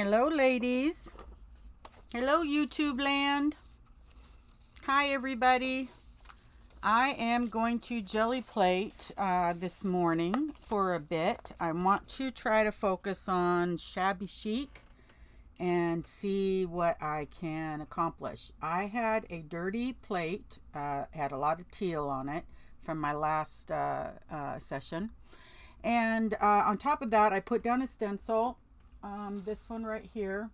Hello, ladies. Hello, YouTube land. Hi, everybody. I am going to jelly plate this morning for a bit. I want to try to focus on Shabby Chic and see what I can accomplish. I had a dirty plate, had a lot of teal on it from my last session. And on top of that, I put down a stencil, this one right here.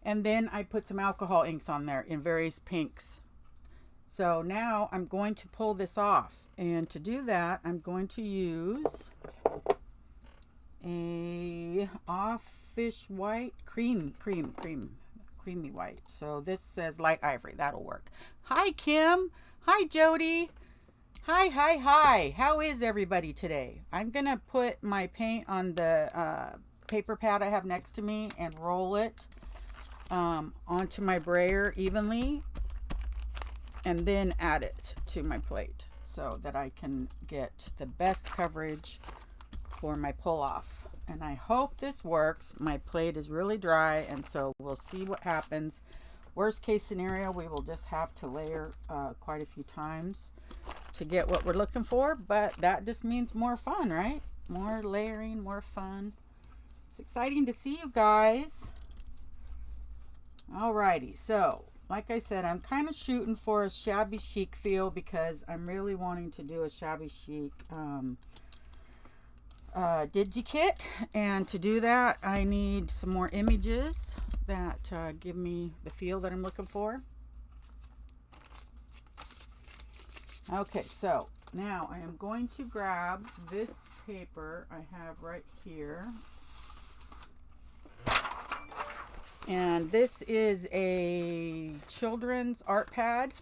And then I put some alcohol inks on there in various pinks. So now I'm going to pull this off. And to do that, I'm going to use a offish white, creamy white. So this says light ivory. That'll work. Hi, Kim. Hi, Jody. Hi. How is everybody today? I'm going to put my paint on the paper pad I have next to me and roll it onto my brayer evenly and then add it to my plate so that I can get the best coverage for my pull off. And I hope this works. My plate is really dry, and so we'll see what happens. Worst case scenario, we will just have to layer quite a few times to get what we're looking for, but that just means more fun, right? More layering, more fun. It's exciting to see you guys. Alrighty, so like I said, I'm kind of shooting for a Shabby Chic feel because I'm really wanting to do a Shabby Chic digikit, and to do that I need some more images that give me the feel that I'm looking for. Okay, so now I am going to grab this paper I have right here. And this is a children's art pad,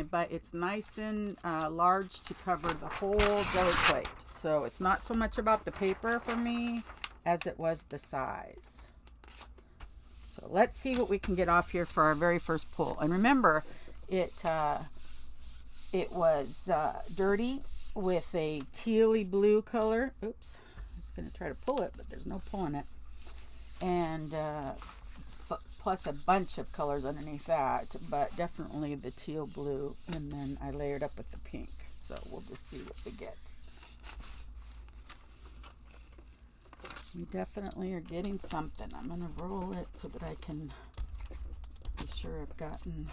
but it's nice and large to cover the whole jelly plate. So it's not so much about the paper for me as it was the size. So let's see what we can get off here for our very first pull. And remember, it was dirty with a tealy blue color. Oops, I'm just going to try to pull it, but there's no pulling it. And plus a bunch of colors underneath that, but definitely the teal blue, and then I layered up with the pink. So we'll just see what we get. We definitely are getting something. I'm going to roll it so that I can be sure I've gotten...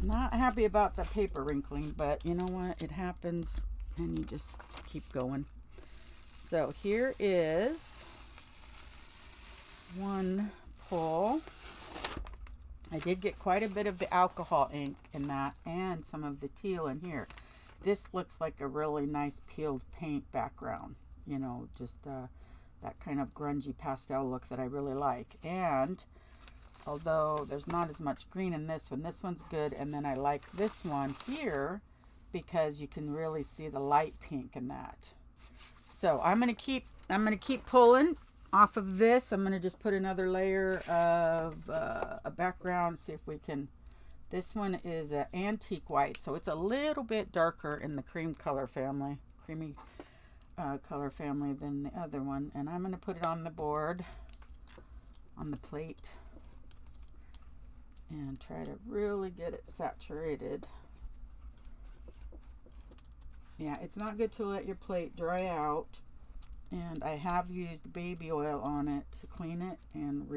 Not happy about the paper wrinkling, but you know what? It happens, and you just keep going. So here is one pull. I did get quite a bit of the alcohol ink in that and some of the teal in here. This looks like a really nice peeled paint background. You know, just that kind of grungy pastel look that I really like. And although there's not as much green in this one's good. And then I like this one here because you can really see the light pink in that. So I'm gonna keep pulling off of this. I'm gonna just put another layer of a background. See if we can. This one is an antique white, so it's a little bit darker in the creamy color family than the other one. And I'm gonna put it on the board, on the plate, and try to really get it saturated. Yeah, it's not good to let your plate dry out, and I have used baby oil on it to clean it and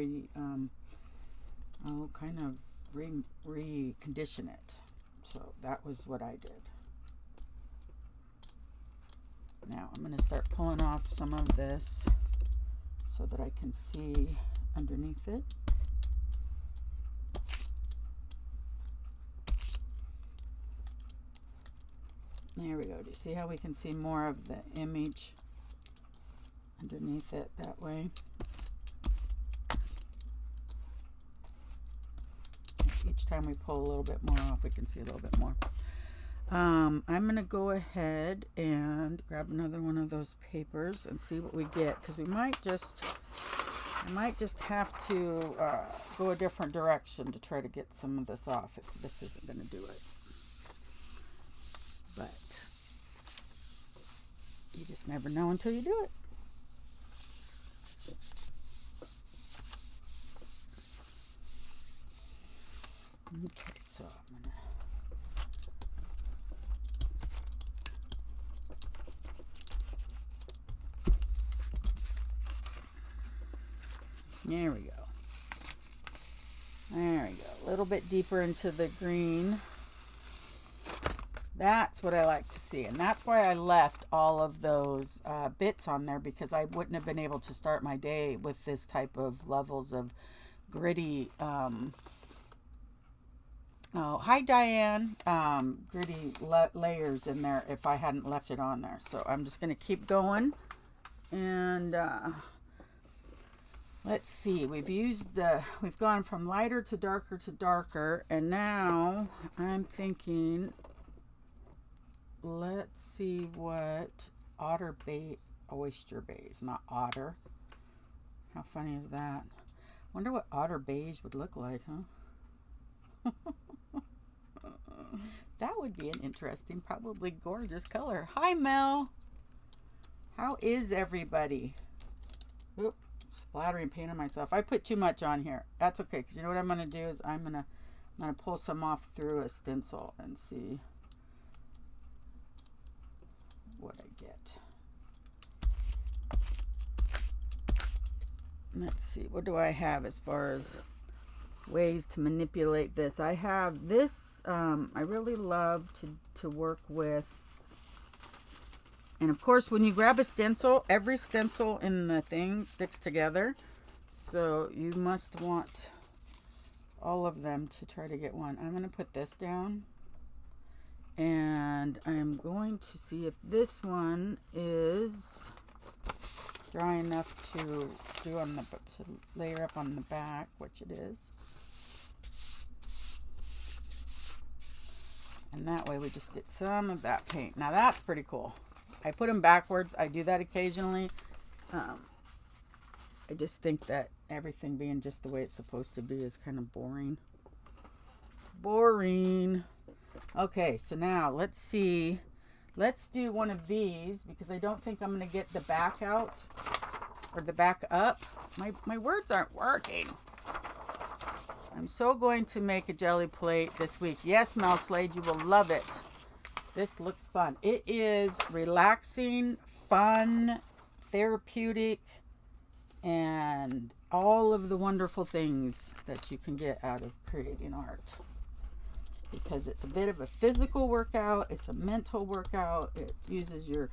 recondition it. So that was what I did. Now I'm going to start pulling off some of this so that I can see underneath it. There we go. Do you see how we can see more of the image underneath it that way? Each time we pull a little bit more off, we can see a little bit more. I'm going to go ahead and grab another one of those papers and see what we get, because I might just have to go a different direction to try to get some of this off if this isn't going to do it. But You just never know until you do it. Okay, so I'm gonna there we go. There we go. A little bit deeper into the green. That's what I like to see, and that's why I left all of those bits on there, because I wouldn't have been able to start my day with this type of levels of gritty. Oh, hi Diane. Gritty layers in there if I hadn't left it on there. So I'm just going to keep going, and let's see. We've gone from lighter to darker, and now I'm thinking. Let's see what oyster beige, not otter. How funny is that? Wonder what otter beige would look like, huh? That would be an interesting, probably gorgeous color. Hi, Mel. How is everybody? Oop, splattering paint on myself. I put too much on here. That's okay, because you know what I'm going to do is I'm gonna pull some off through a stencil and see what I get. Let's see, what do I have as far as ways to manipulate this? I have this, I really love to work with, and of course when you grab a stencil, every stencil in the thing sticks together, so you must want all of them to try to get one. I'm going to put this down. And I'm going to see if this one is dry enough to do on the to layer up on the back, which it is. And that way we just get some of that paint. Now that's pretty cool. I put them backwards. I do that occasionally. I just think that everything being just the way it's supposed to be is kind of boring. Boring. Okay, so now let's see. Let's do one of these, because I don't think I'm going to get the back out or the back up. My words aren't working. I'm so going to make a jelly plate this week. Yes, Mel Slade, you will love it. This looks fun. It is relaxing, fun, therapeutic, and all of the wonderful things that you can get out of creating art. Because it's a bit of a physical workout, it's a mental workout, it uses your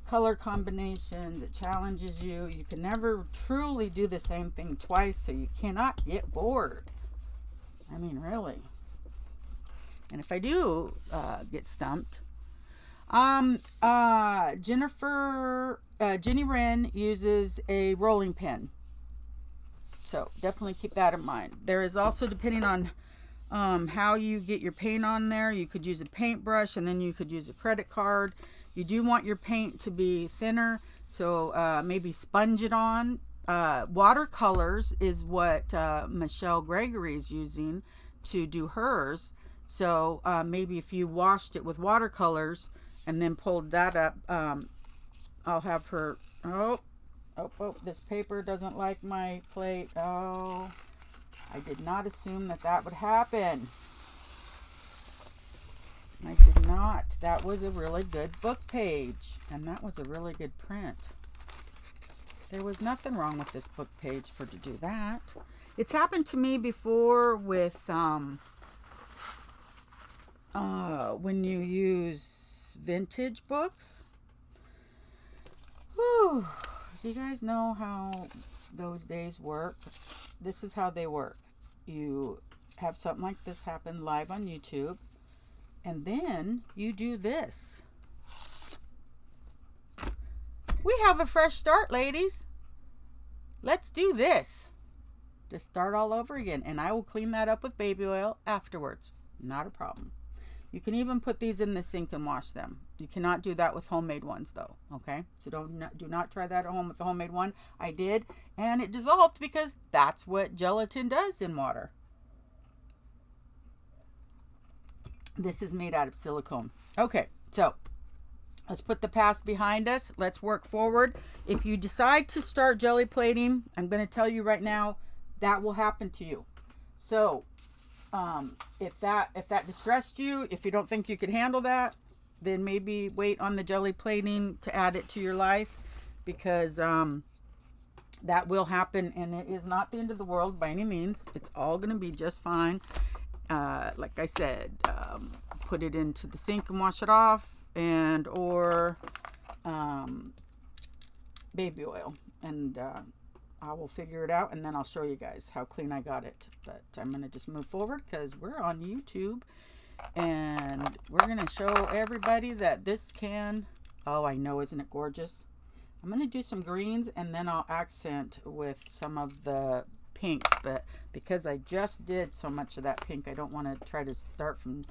color combinations, it challenges you. You can never truly do the same thing twice, so you cannot get bored. I mean, really. And if I do get stumped, Jenny Wren uses a rolling pin. So definitely keep that in mind. There is also, depending on how you get your paint on there, you could use a paintbrush, and then you could use a credit card. You do want your paint to be thinner, so maybe sponge it on. Watercolors is what Michelle Gregory is using to do hers. So maybe if you washed it with watercolors and then pulled that up, I'll have her. Oh, this paper doesn't like my plate. Oh, I did not assume that would happen. I did not. That was a really good book page, and that was a really good print. There was nothing wrong with this book page to do that. It's happened to me before with when you use vintage books. Whew. Do you guys know how those days work? This is how they work. You have something like this happen live on YouTube, and then you do this. We have a fresh start, ladies. Let's do this. Just start all over again, and I will clean that up with baby oil afterwards. Not a problem. You can even put these in the sink and wash them. You cannot do that with homemade ones, though. Okay, so do not try that at home with the homemade one. I did, and it dissolved because that's what gelatin does in water. This is made out of silicone. Okay, so Let's put the past behind us. Let's work forward. If you decide to start jelly plating, I'm going to tell you right now, that will happen to you. So if that distressed you, if you don't think you could handle that, then maybe wait on the jelly plating to add it to your life, because that will happen, and it is not the end of the world by any means. It's all going to be just fine. Like I said, put it into the sink and wash it off, and or baby oil, and I will figure it out, and then I'll show you guys how clean I got it. But I'm going to just move forward because we're on YouTube, and we're going to show everybody that this can, oh, I know, isn't it gorgeous? I'm going to do some greens, and then I'll accent with some of the pinks, but because I just did so much of that pink, I don't want to try to start from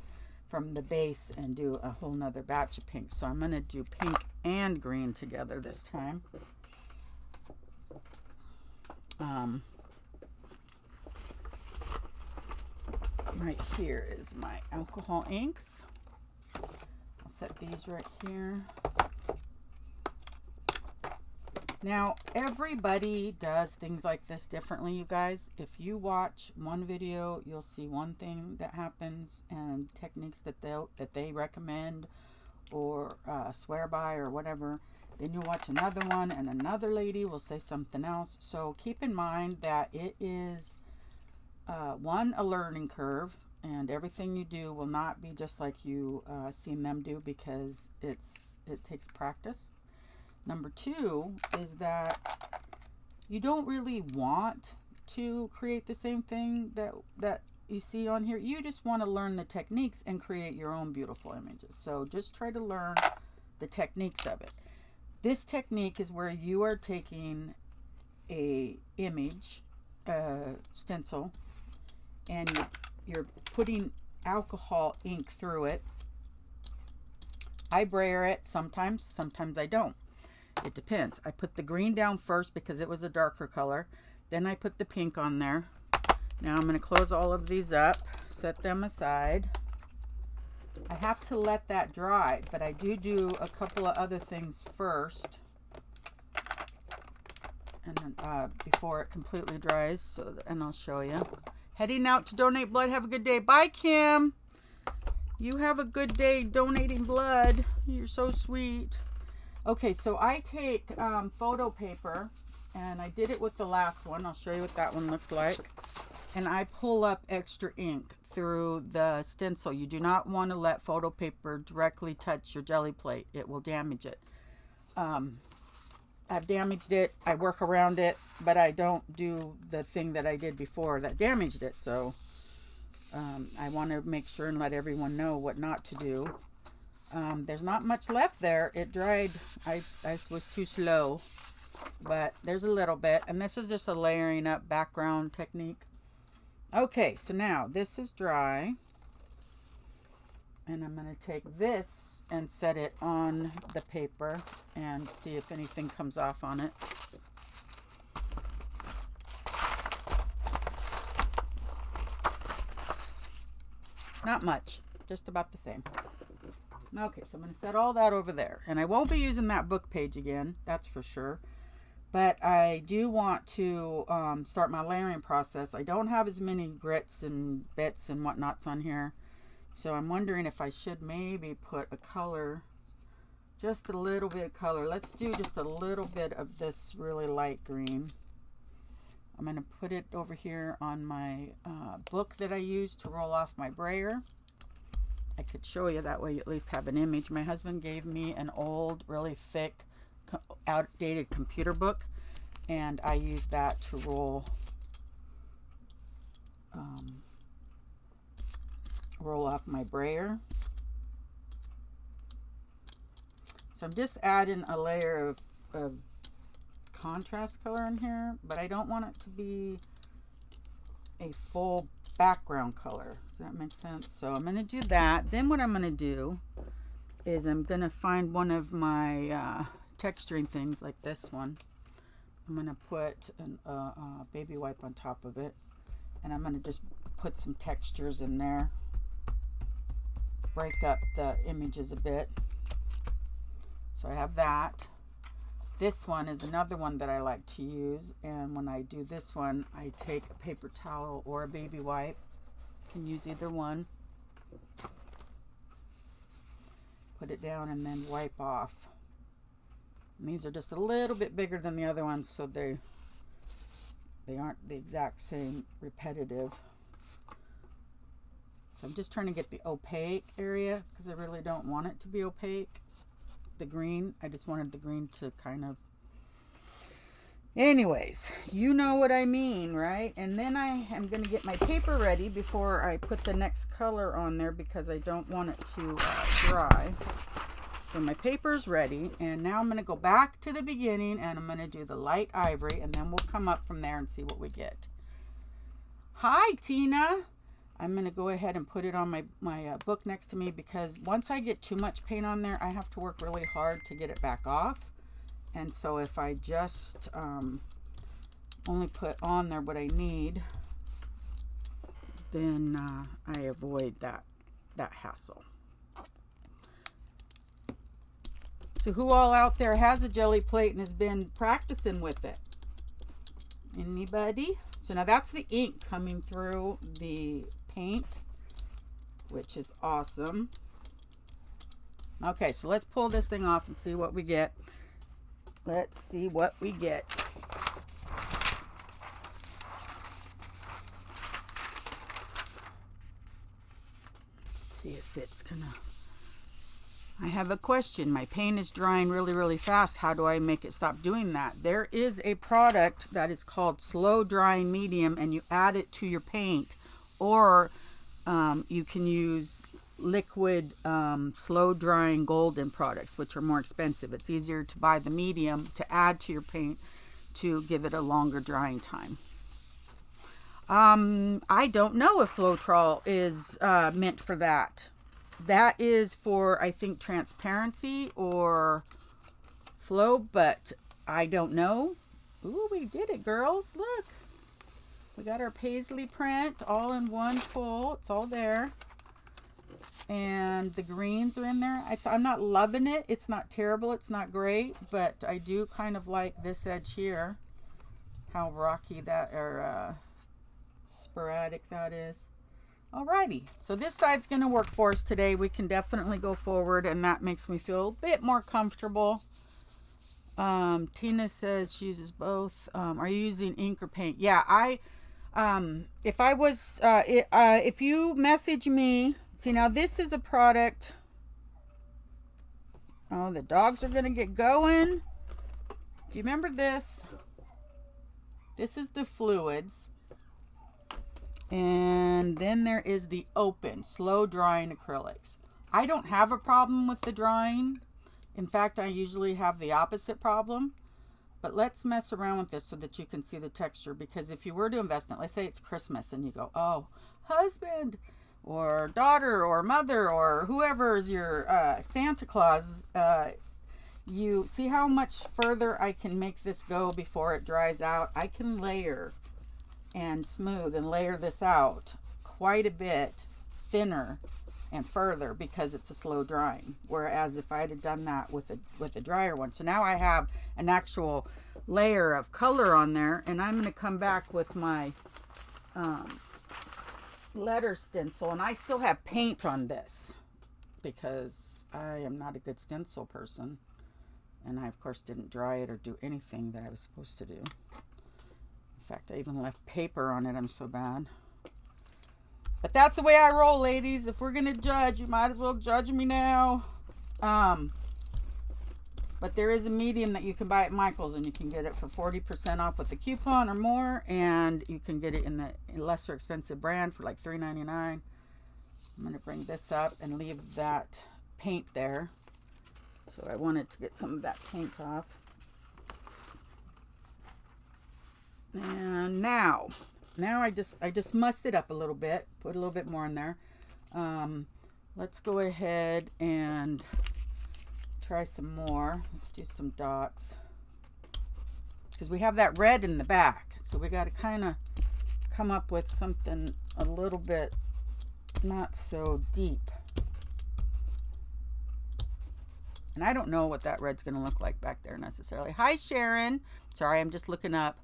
the base and do a whole nother batch of pink. So I'm going to do pink and green together this time. Right here is my alcohol inks. I'll set these right here. Now, everybody does things like this differently, you guys. If you watch one video, you'll see one thing that happens and techniques that they recommend or swear by or whatever. Then you'll watch another one, and another lady will say something else. So keep in mind that it is, one, a learning curve, and everything you do will not be just like you seen them do, because it takes practice. Number two is that you don't really want to create the same thing that you see on here. You just want to learn the techniques and create your own beautiful images. So just try to learn the techniques of it. This technique is where you are taking a image, stencil, and you're putting alcohol ink through it. I brayer it sometimes I don't. It depends. I put the green down first because it was a darker color. Then I put the pink on there. Now I'm going to close all of these up, set them aside. I have to let that dry, but I do a couple of other things first, and then, before it completely dries. And I'll show you. Heading out to donate blood. Have a good day. Bye, Kim. You have a good day donating blood. You're so sweet. Okay, so I take photo paper, and I did it with the last one. I'll show you what that one looked like. And I pull up extra ink through the stencil. You do not want to let photo paper directly touch your jelly plate. It will damage it. I've damaged it. I work around it, but I don't do the thing that I did before that damaged it. So I want to make sure and let everyone know what not to do. There's not much left there. It dried. I was too slow, but there's a little bit. And this is just a layering up background technique. Okay, so now this is dry. And I'm going to take this and set it on the paper and see if anything comes off on it. Not much, just about the same. Okay, so I'm going to set all that over there. And I won't be using that book page again, that's for sure. But I do want to start my layering process. I don't have as many grits and bits and whatnots on here. So I'm wondering if I should maybe put a color, just a little bit of color. Let's do just a little bit of this really light green. I'm going to put it over here on my book that I use to roll off my brayer. I could show you, that way you at least have an image. My husband gave me an old, really thick, outdated computer book, and I use that to roll off my brayer. So I'm just adding a layer of contrast color in here, but I don't want it to be a full background color. Does that make sense? So I'm going to do that. Then what I'm going to do is I'm going to find one of my texturing things like this one. I'm going to put a baby wipe on top of it, and I'm going to just put some textures in there, break up the images a bit. So I have that. This one is another one that I like to use, and when I do this one, I take a paper towel or a baby wipe. You can use either one. Put it down and then wipe off. And these are just a little bit bigger than the other ones, so they aren't the exact same repetitive. So I'm just trying to get the opaque area because I really don't want it to be opaque. The green, I just wanted the green to kind of, anyways, you know what I mean, right? And then I am going to get my paper ready before I put the next color on there because I don't want it to dry. So my paper's ready, and now I'm going to go back to the beginning and I'm going to do the light ivory, and then we'll come up from there and see what we get. Hi, Tina. I'm going to go ahead and put it on my book next to me because once I get too much paint on there, I have to work really hard to get it back off. And so if I just only put on there what I need, then I avoid that hassle. So who all out there has a jelly plate and has been practicing with it? Anybody? So now that's the ink coming through the paint, which is awesome. Okay, so let's pull this thing off and see what we get. Let's see what we get. See if it's gonna... I have a question. My paint is drying really, really fast. How do I make it stop doing that? There is a product that is called slow drying medium, and you add it to your paint, or you can use liquid slow drying golden products, which are more expensive. It's easier to buy the medium to add to your paint to give it a longer drying time. I don't know if Floetrol is meant for that. That is for, I think, transparency or flow, but I don't know. Ooh, we did it, girls. Look. We got our paisley print all in one pull. It's all there. And the greens are in there. I'm not loving it. It's not terrible. It's not great, but I do kind of like this edge here. How rocky that, or sporadic that is. Alrighty, so this side's going to work for us today. We can definitely go forward, and that makes me feel a bit more comfortable. Tina says she uses both. Are you using ink or paint? Yeah, if you message me, see, now this is a product. Oh, the dogs are going to get going. Do you remember this? This is the fluids. And then there is the open, slow drying acrylics. I don't have a problem with the drying. In fact, I usually have the opposite problem. But let's mess around with this so that you can see the texture. Because if you were to invest in it, let's say it's Christmas and you go, oh, husband or daughter or mother or whoever is your Santa Claus, you see how much further I can make this go before it dries out. I can layer and smooth and layer this out quite a bit thinner and further because it's a slow drying, whereas if I had done that with a drier one. So now I have an actual layer of color on there, and I'm going to come back with my letter stencil, and I still have paint on this because I am not a good stencil person, and I of course didn't dry it or do anything that I was supposed to do. In fact, I even left paper on it. I'm so bad. But that's the way I roll, ladies. If we're going to judge, you might as well judge me now. But there is a medium that you can buy at Michael's, and you can get it for 40% off with a coupon or more. And you can get it in the lesser expensive brand for like $3.99. I'm going to bring this up and leave that paint there. So I wanted to get some of that paint off. And now I just mussed it up a little bit, put a little bit more in there. Let's go ahead and try some more. Let's do some dots because we have that red in the back, so we got to kind of come up with something a little bit not so deep. And I don't know what that red's going to look like back there necessarily. Hi, Sharon. Sorry, I'm just looking up.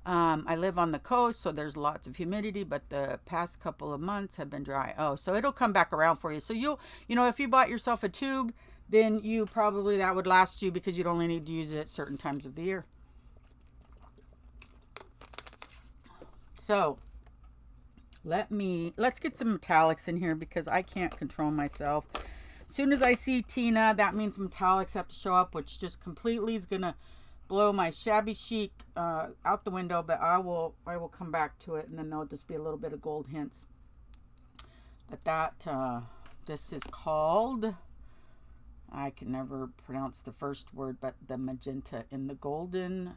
I live on the coast, so there's lots of humidity, but the past couple of months have been dry. Oh, so it'll come back around for you. So you know, if you bought yourself a tube, then you probably, that would last you because you'd only need to use it certain times of the year. So let's get some metallics in here because I can't control myself. As soon as I see Tina, that means metallics have to show up, which just completely is gonna blow my Shabby Chic out the window. But I will come back to it, and then there'll just be a little bit of gold hints. But that this is called, I can never pronounce the first word, but the magenta in the golden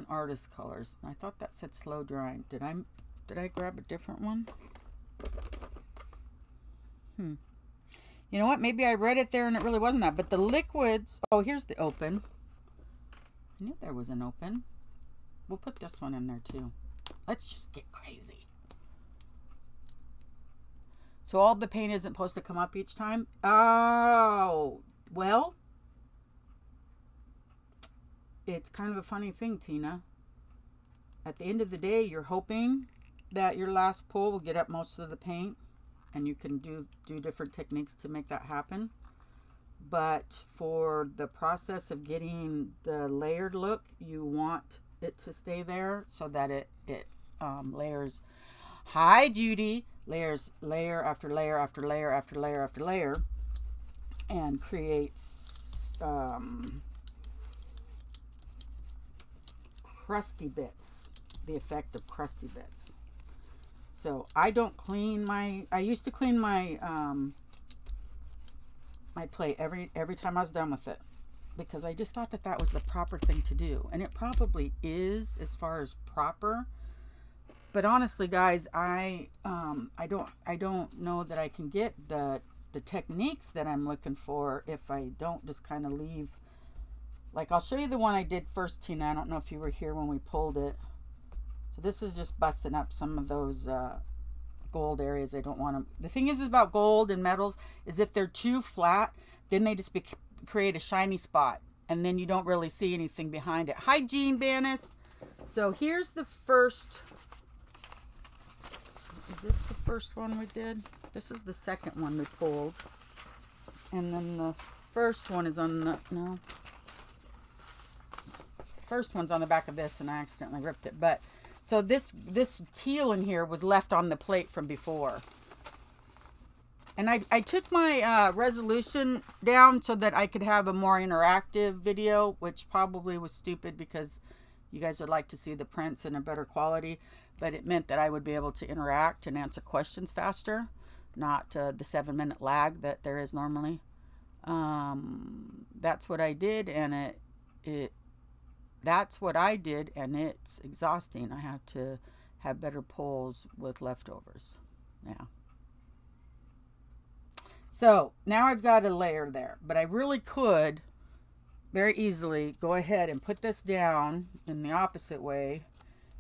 artist colors. I thought that said slow drying. Did I grab a different one? You know what? Maybe I read it there and it really wasn't that. But the liquids, oh, here's the open. I knew there was an open. We'll put this one in there too. Let's just get crazy. So all the paint isn't supposed to come up each time? Oh, well, it's kind of a funny thing, Tina. At the end of the day, you're hoping that your last pull will get up most of the paint, and you can do different techniques to make that happen. But for the process of getting the layered look, you want it to stay there so that it layers. Hi, Judy. Layers layer after layer after layer after layer after layer, and creates crusty bits, the effect of crusty bits. So I don't clean I used to clean my my plate every time I was done with it, because I just thought that was the proper thing to do, and it probably is as far as proper. But honestly, guys, I don't know that I can get the techniques that I'm looking for if I don't just kind of leave. Like, I'll show you the one I did first, Tina. I don't know if you were here when we pulled it. So this is just busting up some of those gold areas. I don't want them. The thing is about gold and metals is if they're too flat, then they just create a shiny spot, and then you don't really see anything behind it. Hi, Jean Bannis. So here's the first. Is this the first one we did? This is the second one we pulled. And then the first one is on the, no. First one's on the back of this, and I accidentally ripped it. But, so this teal in here was left on the plate from before. And I took my resolution down so that I could have a more interactive video, which probably was stupid because you guys would like to see the prints in a better quality. But it meant that I would be able to interact and answer questions faster, not the 7-minute lag that there is normally. That's what I did, and that's what I did, and it's exhausting. I have to have better pulls with leftovers. Yeah. So now I've got a layer there, but I really could very easily go ahead and put this down in the opposite way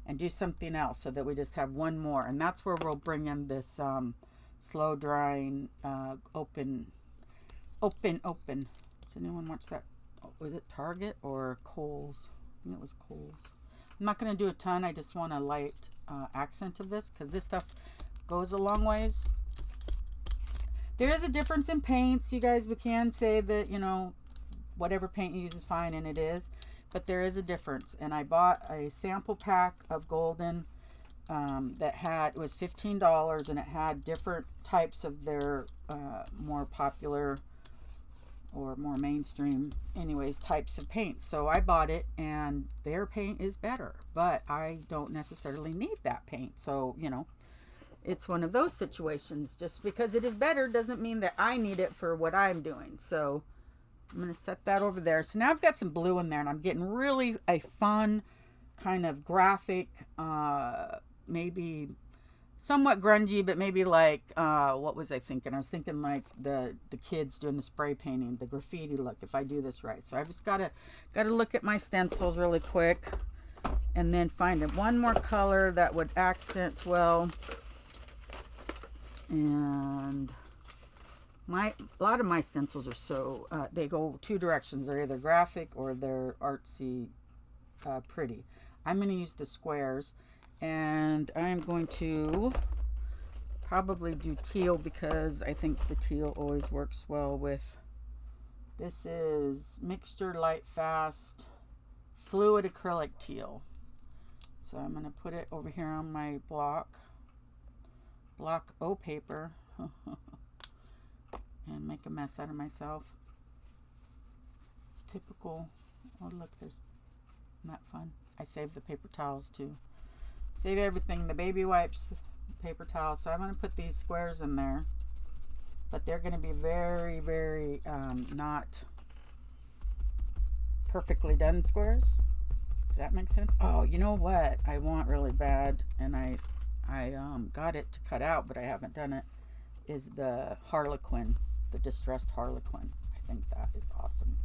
and do something else so that we just have one more. And that's where we'll bring in this slow drying open. Does anyone watch that? Was it Target or Kohl's? I think it was Kohl's. I'm not going to do a ton. I just want a light accent of this because this stuff goes a long ways. There is a difference in paints. You guys, we can say that, you know, whatever paint you use is fine, and it is. But there is a difference, and I bought a sample pack of golden that had, it was $15, and it had different types of their more popular or more mainstream, anyways, types of paint. So I bought it, and their paint is better, but I don't necessarily need that paint. So, you know, it's one of those situations. Just because it is better doesn't mean that I need it for what I'm doing. So I'm going to set that over there. So now I've got some blue in there, and I'm getting really a fun kind of graphic, maybe somewhat grungy, but maybe like, what was I thinking? I was thinking like the kids doing the spray painting, the graffiti look, if I do this right. So I've just got to look at my stencils really quick and then find one more color that would accent well. And A lot of my stencils are so, they go two directions. They're either graphic or they're artsy, pretty. I'm going to use the squares, and I'm going to probably do teal because I think the teal always works well with. This is Mixture Light Fast Fluid Acrylic Teal. So I'm going to put it over here on my block O paper and make a mess out of myself. Typical. Oh look, there's not fun. I saved the paper towels too. Save everything, the baby wipes, paper towels. So I'm going to put these squares in there, but they're going to be very, very not perfectly done squares. Does that make sense? Oh, you know what I want really bad, and I got it to cut out, but I haven't done it, is the Harlequin, the distressed Harlequin. I think that is awesome.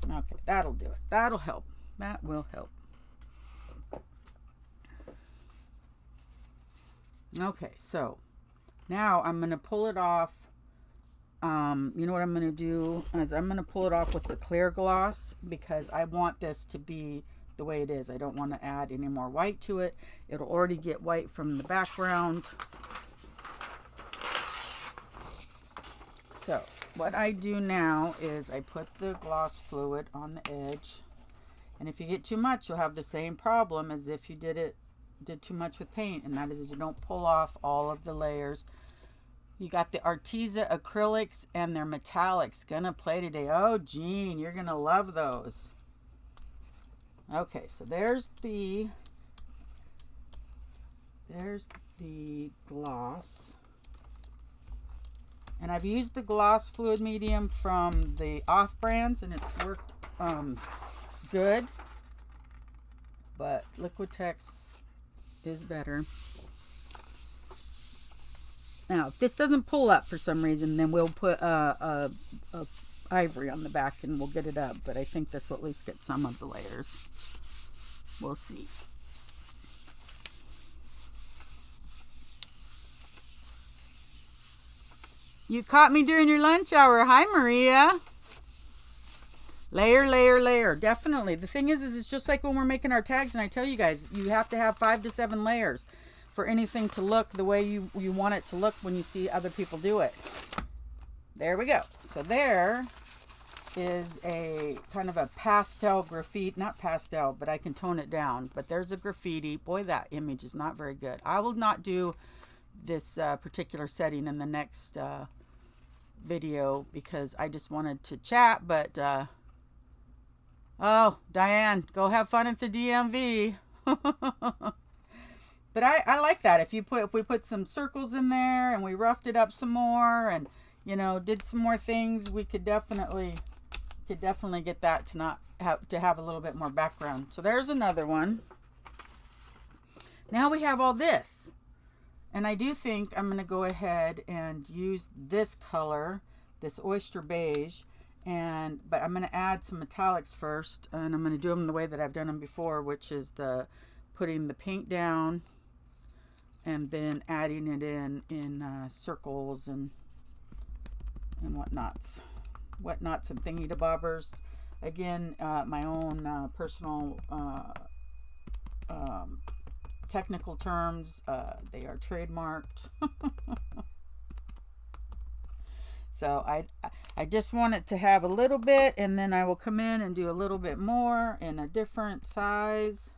Okay, that'll do it. That'll help. That will help. Okay, so now I'm going to pull it off. You know what I'm going to do is I'm going to pull it off with the clear gloss because I want this to be the way it is. I don't want to add any more white to it. It'll already get white from the background. So what I do now is I put the gloss fluid on the edge. And if you get too much, you'll have the same problem as if you did too much with paint, and that is you don't pull off all of the layers. You got the Arteza acrylics and their metallics gonna play today. Oh, Jean, you're gonna love those. Okay, so there's the gloss, and I've used the gloss fluid medium from the off brands, and it's worked good, but Liquitex is better. Now, if this doesn't pull up for some reason, then we'll put a ivory on the back and we'll get it up. But I think this will at least get some of the layers. We'll see. You caught me during your lunch hour. Hi, Maria. Layer, layer, layer. Definitely. The thing is it's just like when we're making our tags, and I tell you guys, you have to have 5 to 7 layers for anything to look the way you want it to look when you see other people do it. There we go. So there is a kind of a pastel graffiti. Not pastel, but I can tone it down. But there's a graffiti. Boy, that image is not very good. I will not do this particular setting in the next video because I just wanted to chat, but oh, Diane, go have fun at the DMV. But I like that. If we put some circles in there and we roughed it up some more and, you know, did some more things, we could definitely get that to not have a little bit more background. So there's another one. Now we have all this. And I do think I'm going to go ahead and use this color, this oyster beige, but I'm going to add some metallics first, and I'm going to do them the way that I've done them before, which is putting the paint down and then adding it in circles and whatnots and thingy-to-bobbers. Again, my own personal technical terms, they are trademarked. So I just want it to have a little bit, and then I will come in and do a little bit more in a different size,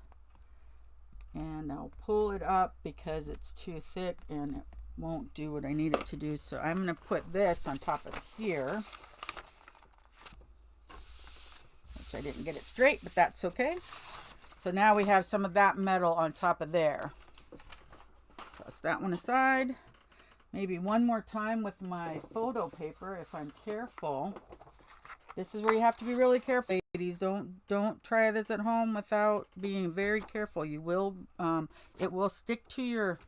and I'll pull it up because it's too thick and it won't do what I need it to do. So I'm going to put this on top of here, which I didn't get it straight, but that's okay. So now we have some of that metal on top of there. Toss that one aside. Maybe one more time with my photo paper if I'm careful. This is where you have to be really careful, ladies. Don't try this at home without being very careful. You will it will stick to your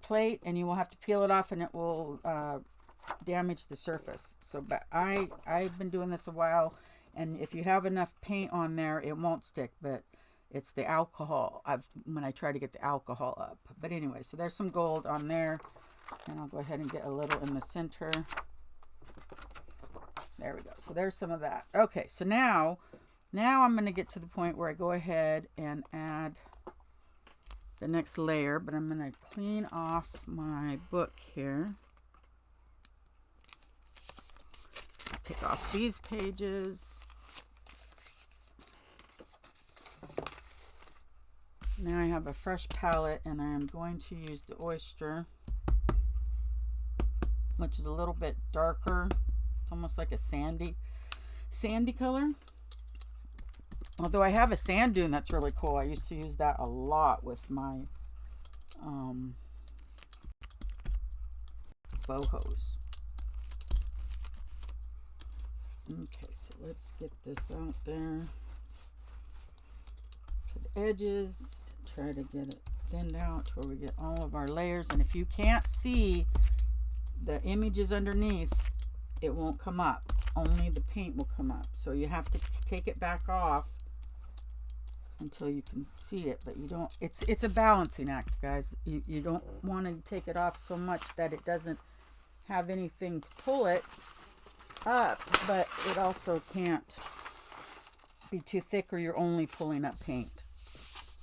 plate, and you will have to peel it off, and it will damage the surface. So, but I've been doing this a while. And if you have enough paint on there, it won't stick, but it's the alcohol. When I try to get the alcohol up. But anyway, so there's some gold on there. And I'll go ahead and get a little in the center. There we go. So there's some of that. Okay, so now I'm going to get to the point where I go ahead and add the next layer, but I'm going to clean off my book here. Take off these pages. Now I have a fresh palette, and I am going to use the Oyster, which is a little bit darker. It's almost like a sandy color. Although I have a sand dune that's really cool. I used to use that a lot with my bohos. Okay, so let's get this out there to the edges. Try to get it thinned out to where we get all of our layers. And if you can't see the images underneath, it won't come up. Only the paint will come up. So you have to take it back off until you can see it, but you don't, it's a balancing act, guys. You don't want to take it off so much that it doesn't have anything to pull it up, but it also can't be too thick or you're only pulling up paint.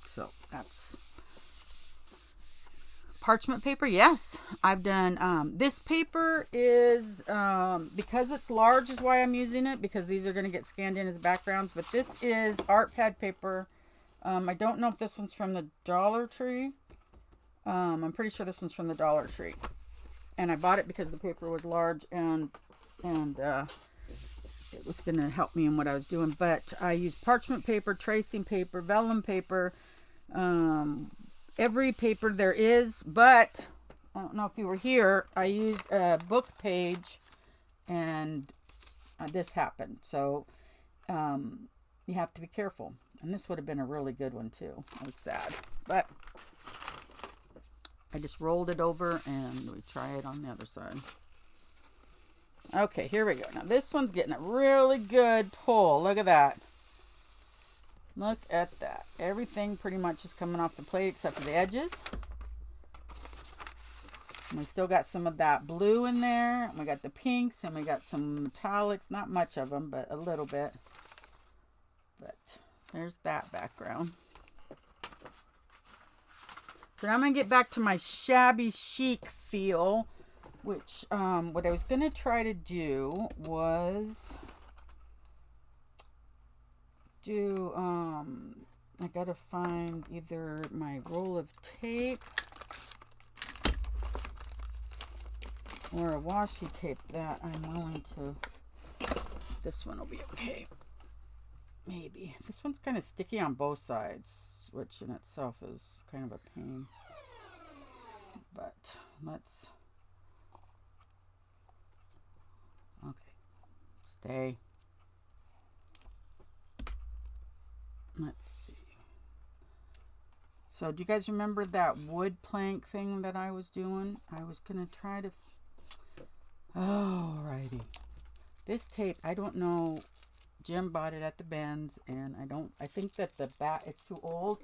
So that's parchment paper. Yes, I've done this paper is because it's large is why I'm using it, because these are going to get scanned in as backgrounds, but this is art pad paper. I don't know if this one's from the Dollar Tree. I'm pretty sure this one's from the Dollar Tree. And I bought it because the paper was large and it was going to help me in what I was doing. But I used parchment paper, tracing paper, vellum paper, every paper there is. But I don't know if you were here. I used a book page and this happened. So you have to be careful. And this would have been a really good one too. I was sad. But I just rolled it over and we try it on the other side. Okay, here we go. Now this one's getting a really good pull. Look at that. Look at that. Everything pretty much is coming off the plate except for the edges. And we still got some of that blue in there. And we got the pinks and we got some metallics. Not much of them, but a little bit. But there's that background. So now I'm going to get back to my shabby chic feel, which what I was going to try to do was do, I got to find either my roll of tape or a washi tape that I'm willing to, this one will be okay. Maybe. This one's kind of sticky on both sides, which in itself is kind of a pain. But let's... Okay. Stay. Let's see. So do you guys remember that wood plank thing that I was doing? I was going to try to... Alrighty. This tape, I don't know... Jim bought it at the Ben's, and I think that the back, it's too old,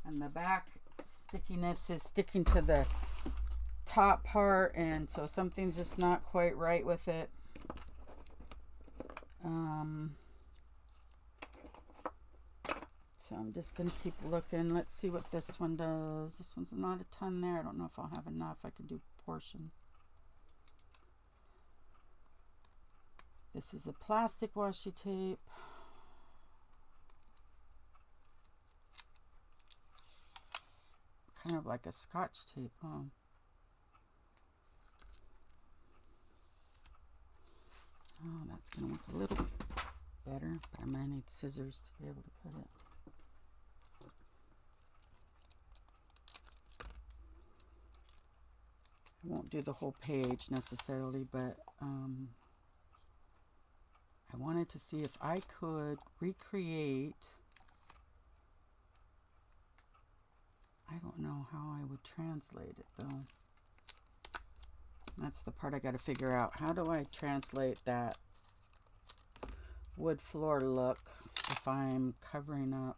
and the back stickiness is sticking to the top part, and so something's just not quite right with it. So I'm just going to keep looking. Let's see what this one does. This one's not a ton there. I don't know if I'll have enough. I could do portion. This is a plastic washi tape. Kind of like a Scotch tape, huh? Oh, that's going to look a little better, but I'm going to need scissors to be able to cut it. I won't do the whole page necessarily, but I wanted to see if I could recreate, I don't know how I would translate it though. That's the part I got to figure out. How do I translate that wood floor look if I'm covering up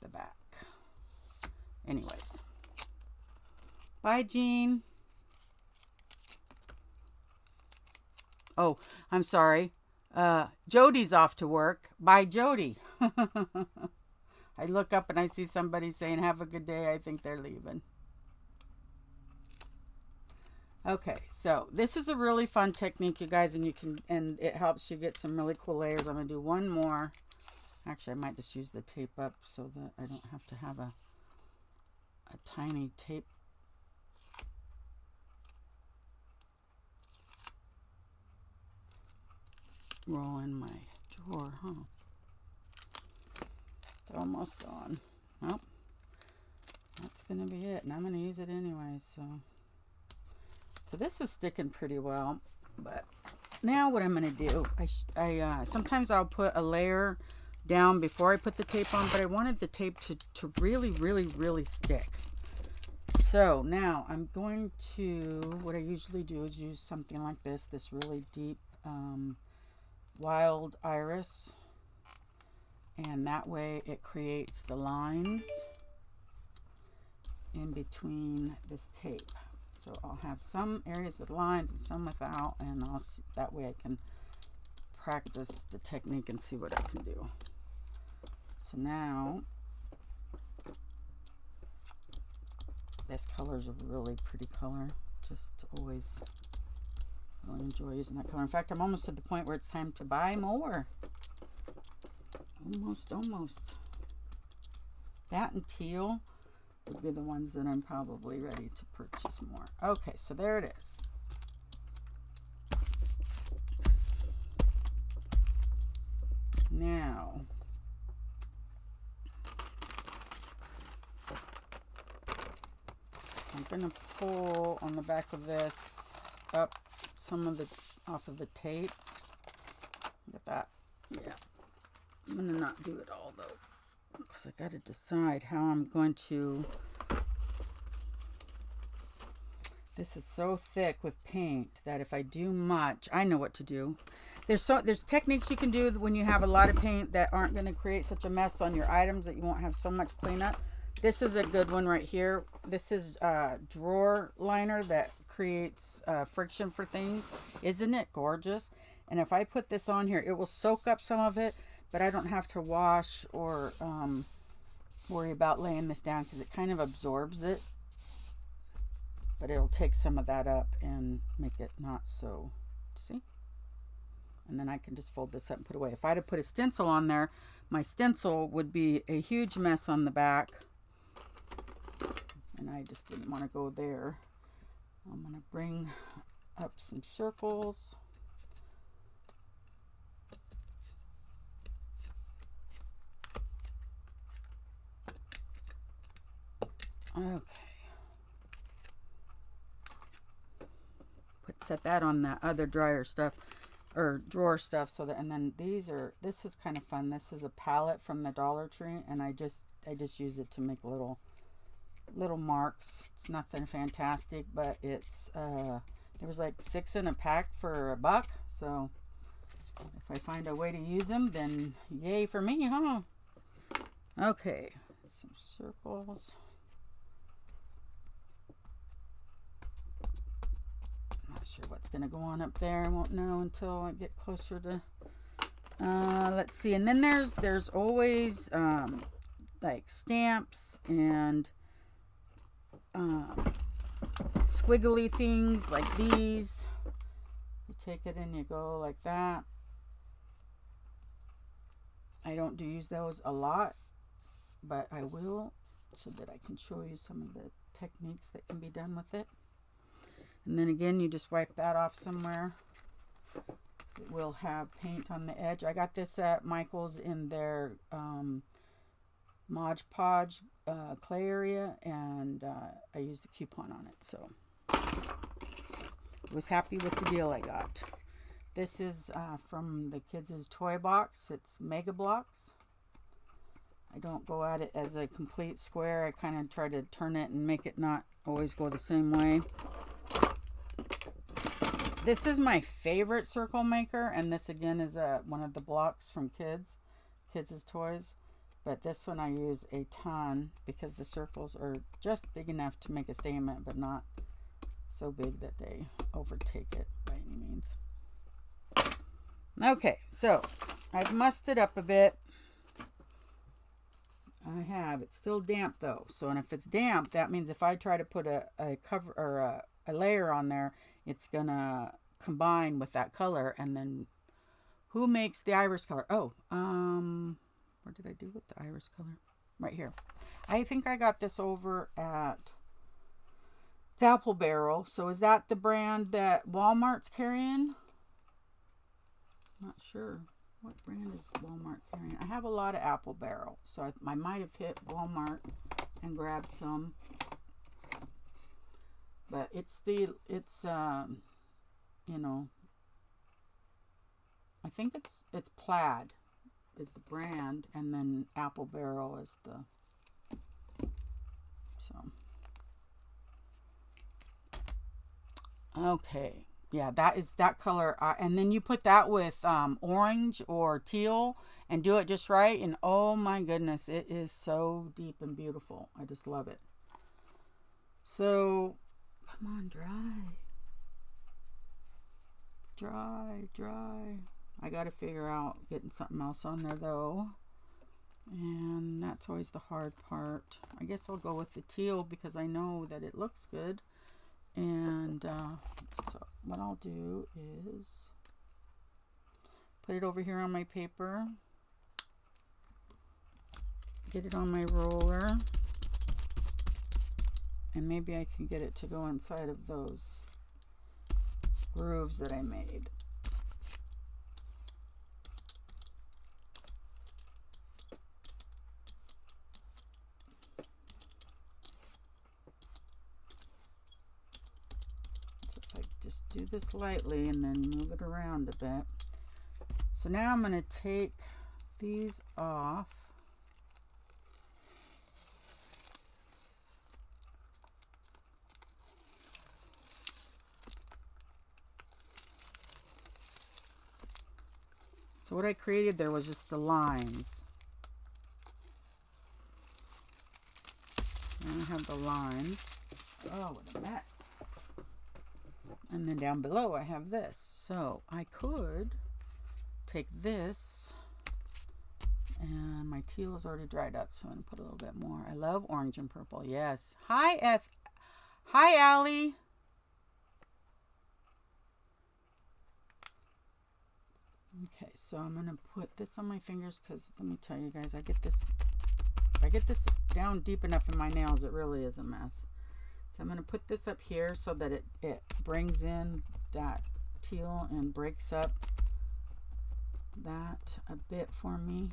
the back? Anyways. Bye, Jean. Oh, I'm sorry. Jody's off to work. Bye, Jody. I look up and I see somebody saying, have a good day. I think they're leaving. Okay, so this is a really fun technique, you guys, and it helps you get some really cool layers. I'm going to do one more. Actually, I might just use the tape up so that I don't have to have a tiny tape. Roll in my drawer, huh? It's almost gone. Nope. That's going to be it, and I'm going to use it anyway, so this is sticking pretty well. But now what I'm going to do, sometimes I'll put a layer down before I put the tape on, but I wanted the tape to really, really, really stick. So now I'm going to, what I usually do is use something like this really deep wild iris, and that way it creates the lines in between this tape. So I'll have some areas with lines and some without, and that way I can practice the technique and see what I can do. So now this color is a really pretty color. Just always really enjoy using that color. In fact, I'm almost at the point where it's time to buy more. Almost. That and teal would be the ones that I'm probably ready to purchase more. Okay, so there it is. Now, I'm going to pull on the back of this up some of the off of the tape. Look at that. Yeah. I'm going to not do it all though, because I got to decide how I'm going to. This is so thick with paint that if I do much, I know what to do. There's techniques you can do when you have a lot of paint that aren't going to create such a mess on your items that you won't have so much cleanup. This is a good one right here. This is a drawer liner that creates friction for things. Isn't it gorgeous? And if I put this on here, it will soak up some of it, but I don't have to wash or worry about laying this down because it kind of absorbs it. But it'll take some of that up and make it not so, see? And then I can just fold this up and put it away. If I had to put a stencil on there, my stencil would be a huge mess on the back. And I just didn't want to go there. I'm going to bring up some circles. Okay. Set that on that other dryer stuff or drawer stuff, so that, and then this is kind of fun. This is a palette from the Dollar Tree, and I just use it to make little marks. It's nothing fantastic, but it's there was like 6 in a pack for $1, so if I find a way to use them, then yay for me, huh? Okay, some circles. Sure what's going to go on up there. I won't know until I get closer to let's see. And then there's always like stamps and squiggly things like these. You take it and you go like that. I don't use those a lot, but I will, so that I can show you some of the techniques that can be done with it. And then again, you just wipe that off somewhere. It will have paint on the edge. I got this at Michael's in their Mod Podge clay area, and I used the coupon on it. So was happy with the deal I got. This is from the kids' toy box. It's Mega Blocks. I don't go at it as a complete square. I kind of try to turn it and make it not always go the same way. This is my favorite circle maker, and this again is one of the blocks from kids' toys. But this one I use a ton because the circles are just big enough to make a statement, but not so big that they overtake it by any means. Okay, so I've mussed it up a bit. I have. It's still damp though. So, and if it's damp, that means if I try to put a cover or a layer on there, it's gonna combine with that color. And then, who makes the iris color? Oh, what did I do with the iris color? Right here. I think I got this over at Apple Barrel. So is that the brand that Walmart's carrying? Not sure. What brand is Walmart carrying? I have a lot of Apple Barrel, so I might have hit Walmart and grabbed some. But it's you know, I think it's Plaid is the brand, and then Apple Barrel is the, so. Okay. Yeah, that is that color. And then you put that with orange or teal and do it just right. And oh my goodness, it is so deep and beautiful. I just love it. So, come on, dry. Dry, dry. I got to figure out getting something else on there though. And that's always the hard part. I guess I'll go with the teal because I know that it looks good. And so what I'll do is put it over here on my paper, get it on my roller, and maybe I can get it to go inside of those grooves that I made. Just do this lightly and then move it around a bit. So now I'm going to take these off. So what I created there was just the lines. And I have the lines. Oh, what a mess. And then down below I have this. So I could take this, and my teal is already dried up, so I'm going to put a little bit more. I love orange and purple. Yes. Hi, Hi, Allie. Okay, so I'm going to put this on my fingers because let me tell you guys, I get this down deep enough in my nails, it really is a mess. So I'm going to put this up here so that it brings in that teal and breaks up that a bit for me.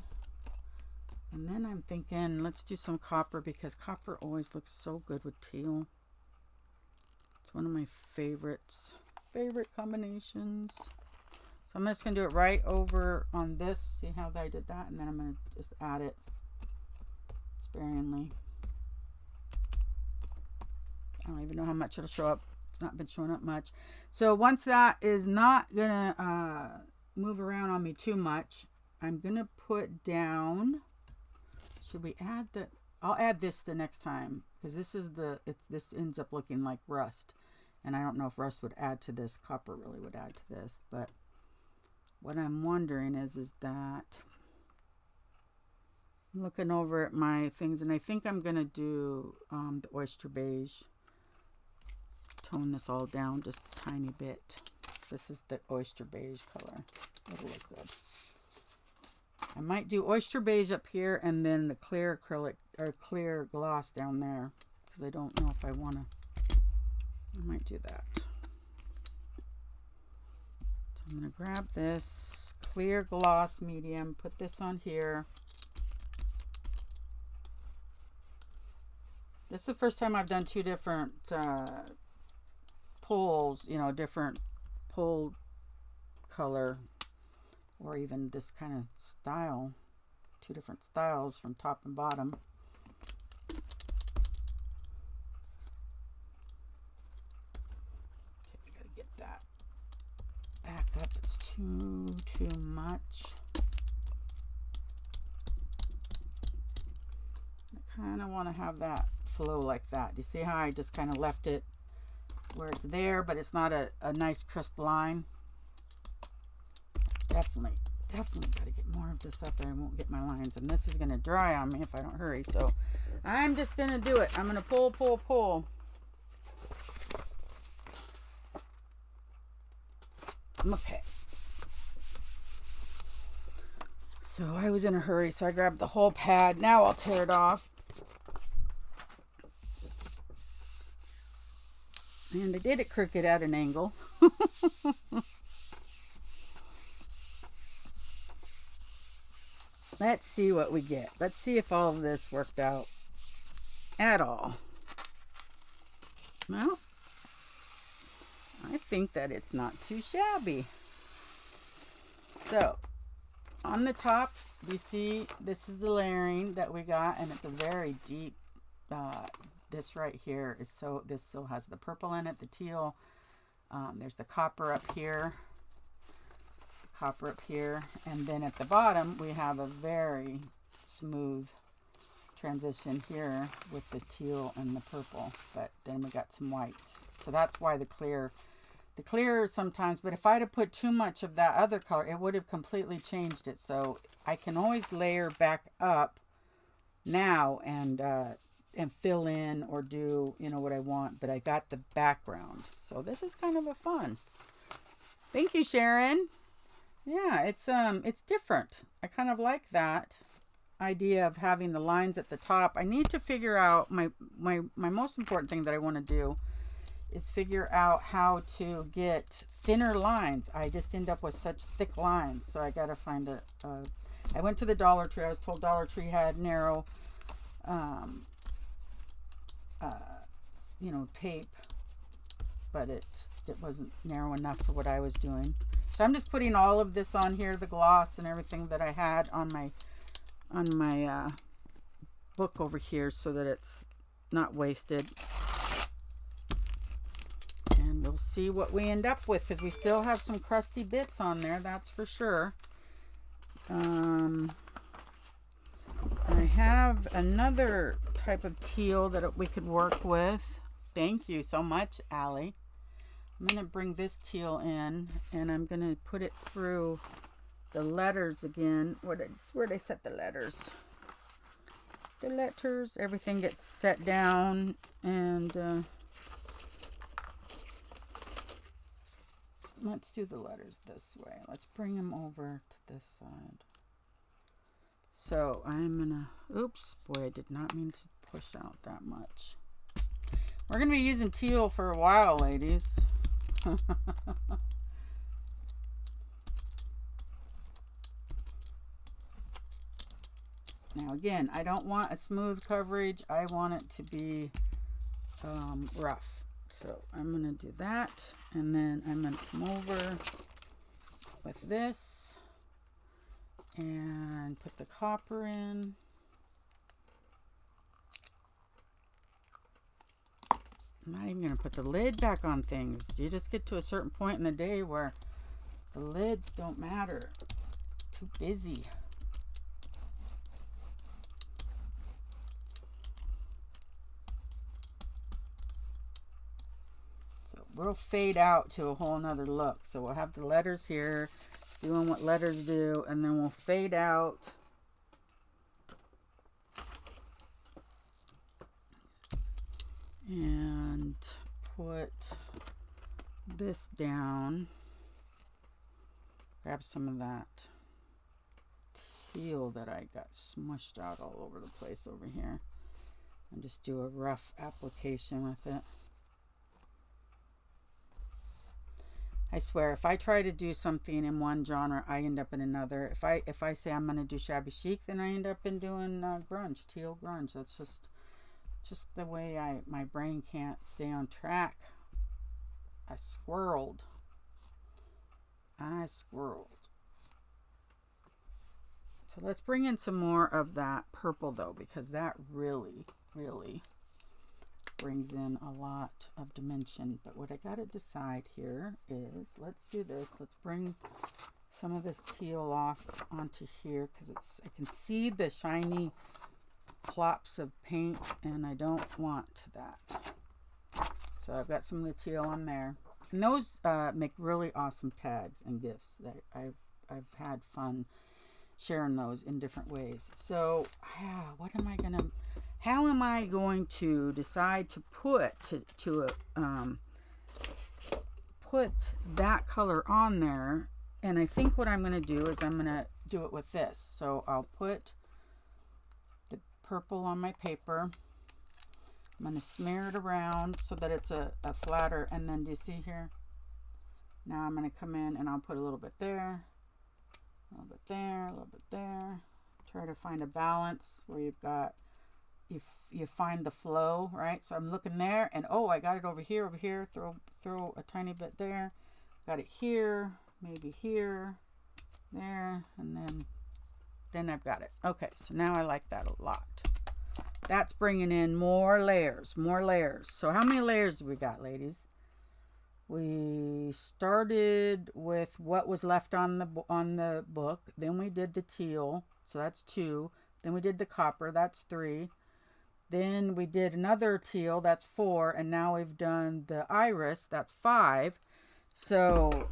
And then I'm thinking, let's do some copper because copper always looks so good with teal. It's one of my favorite combinations. So I'm just going to do it right over on this. See how I did that? And then I'm going to just add it sparingly. I don't even know how much it'll show up. It's not been showing up much. So once that is not gonna move around on me too much, I'm gonna put down, should we add the, I'll add this the next time because this is this ends up looking like rust, and I don't know if rust would add to this. Copper really would add to this, but what I'm wondering is that I'm looking over at my things, and I think I'm gonna do the oyster beige. Tone this all down just a tiny bit. This is the oyster beige color. It'll look good. I might do oyster beige up here and then the clear acrylic or clear gloss down there because I don't know if I want to. I might do that. So I'm going to grab this clear gloss medium, put this on here. This is the first time I've done two different pulls, you know, different pull color, or even this kind of style, two different styles from top and bottom. Okay, we gotta get that back up. It's too much. I kind of want to have that flow like that. You see how I just kind of left it where it's there, but it's not a nice crisp line. definitely got to get more of this up, or I won't get my lines. And this is going to dry on me if I don't hurry. So I'm just going to do it. I'm going to pull, pull, pull. Okay. So I was in a hurry, so I grabbed the whole pad. Now I'll tear it off. And I did it crooked at an angle. Let's see what we get. Let's see if all of this worked out at all. Well, I think that it's not too shabby. So, on the top, you see this is the layering that we got, and it's a very deep, this right here is this still has the purple in it, the teal. There's the copper up here. And then at the bottom we have a very smooth transition here with the teal and the purple, but then we got some whites, so that's why the clear sometimes, but if I'd have put too much of that other color, it would have completely changed it. So I can always layer back up now and fill in or do, you know, what I want, but I got the background, so this is kind of a fun. Thank you, Sharon. Yeah, it's different. I kind of like that idea of having the lines at the top. I need to figure out my most important thing that I want to do is figure out how to get thinner lines. I just end up with such thick lines, so I got to find I went to the Dollar Tree. I was told Dollar Tree had narrow you know, tape, but it wasn't narrow enough for what I was doing. So I'm just putting all of this on here, the gloss and everything that I had on my book over here, so that it's not wasted. And we'll see what we end up with, because we still have some crusty bits on there, that's for sure. I have another type of teal that we could work with. Thank you so much, Allie. I'm going to bring this teal in, and I'm going to put it through the letters again. Where'd I set the letters? The letters, everything gets set down, and let's do the letters this way. Let's bring them over to this side. So I'm gonna, oops, boy, I did not mean to push out that much. We're gonna be using teal for a while, ladies. Now again, I don't want a smooth coverage. I want it to be rough. So I'm gonna do that, and then I'm gonna come over with this and put the copper in. I'm not even going to put the lid back on things. You just get to a certain point in the day where the lids don't matter. Too busy. So we'll fade out to a whole nother look. So we'll have the letters here, doing what letters do, and then we'll fade out. And put this down. Grab some of that teal that I got smushed out all over the place over here, and just do a rough application with it. I swear, if I try to do something in one genre, I end up in another. If I say I'm going to do shabby chic, then I end up in doing grunge, teal grunge. That's just the way my brain can't stay on track. I squirreled. So let's bring in some more of that purple though, because that really, really brings in a lot of dimension. But what I got to decide here is, let's do this. Let's bring some of this teal off onto here, because I can see the shiny plops of paint, and I don't want that. So I've got some of the teal on there, and those make really awesome tags and gifts that I've had fun sharing those in different ways. So what am I gonna, how am I going to decide to put put that color on there? And I think what I'm going to do is I'm going to do it with this. So I'll put the purple on my paper. I'm going to smear it around so that it's a flatter. And then do you see here? Now I'm going to come in and I'll put a little bit there, a little bit there, a little bit there. Try to find a balance where you've got, you find the flow, right? So I'm looking there and oh, I got it over here, throw a tiny bit there. Got it here, maybe here, there, and then I've got it. Okay, so now I like that a lot. That's bringing in more layers, more layers. So how many layers do we got, ladies? We started with what was left on the book. Then we did the teal, so that's 2. Then we did the copper, that's 3. Then we did another teal, that's 4. And now we've done the iris, that's 5. So,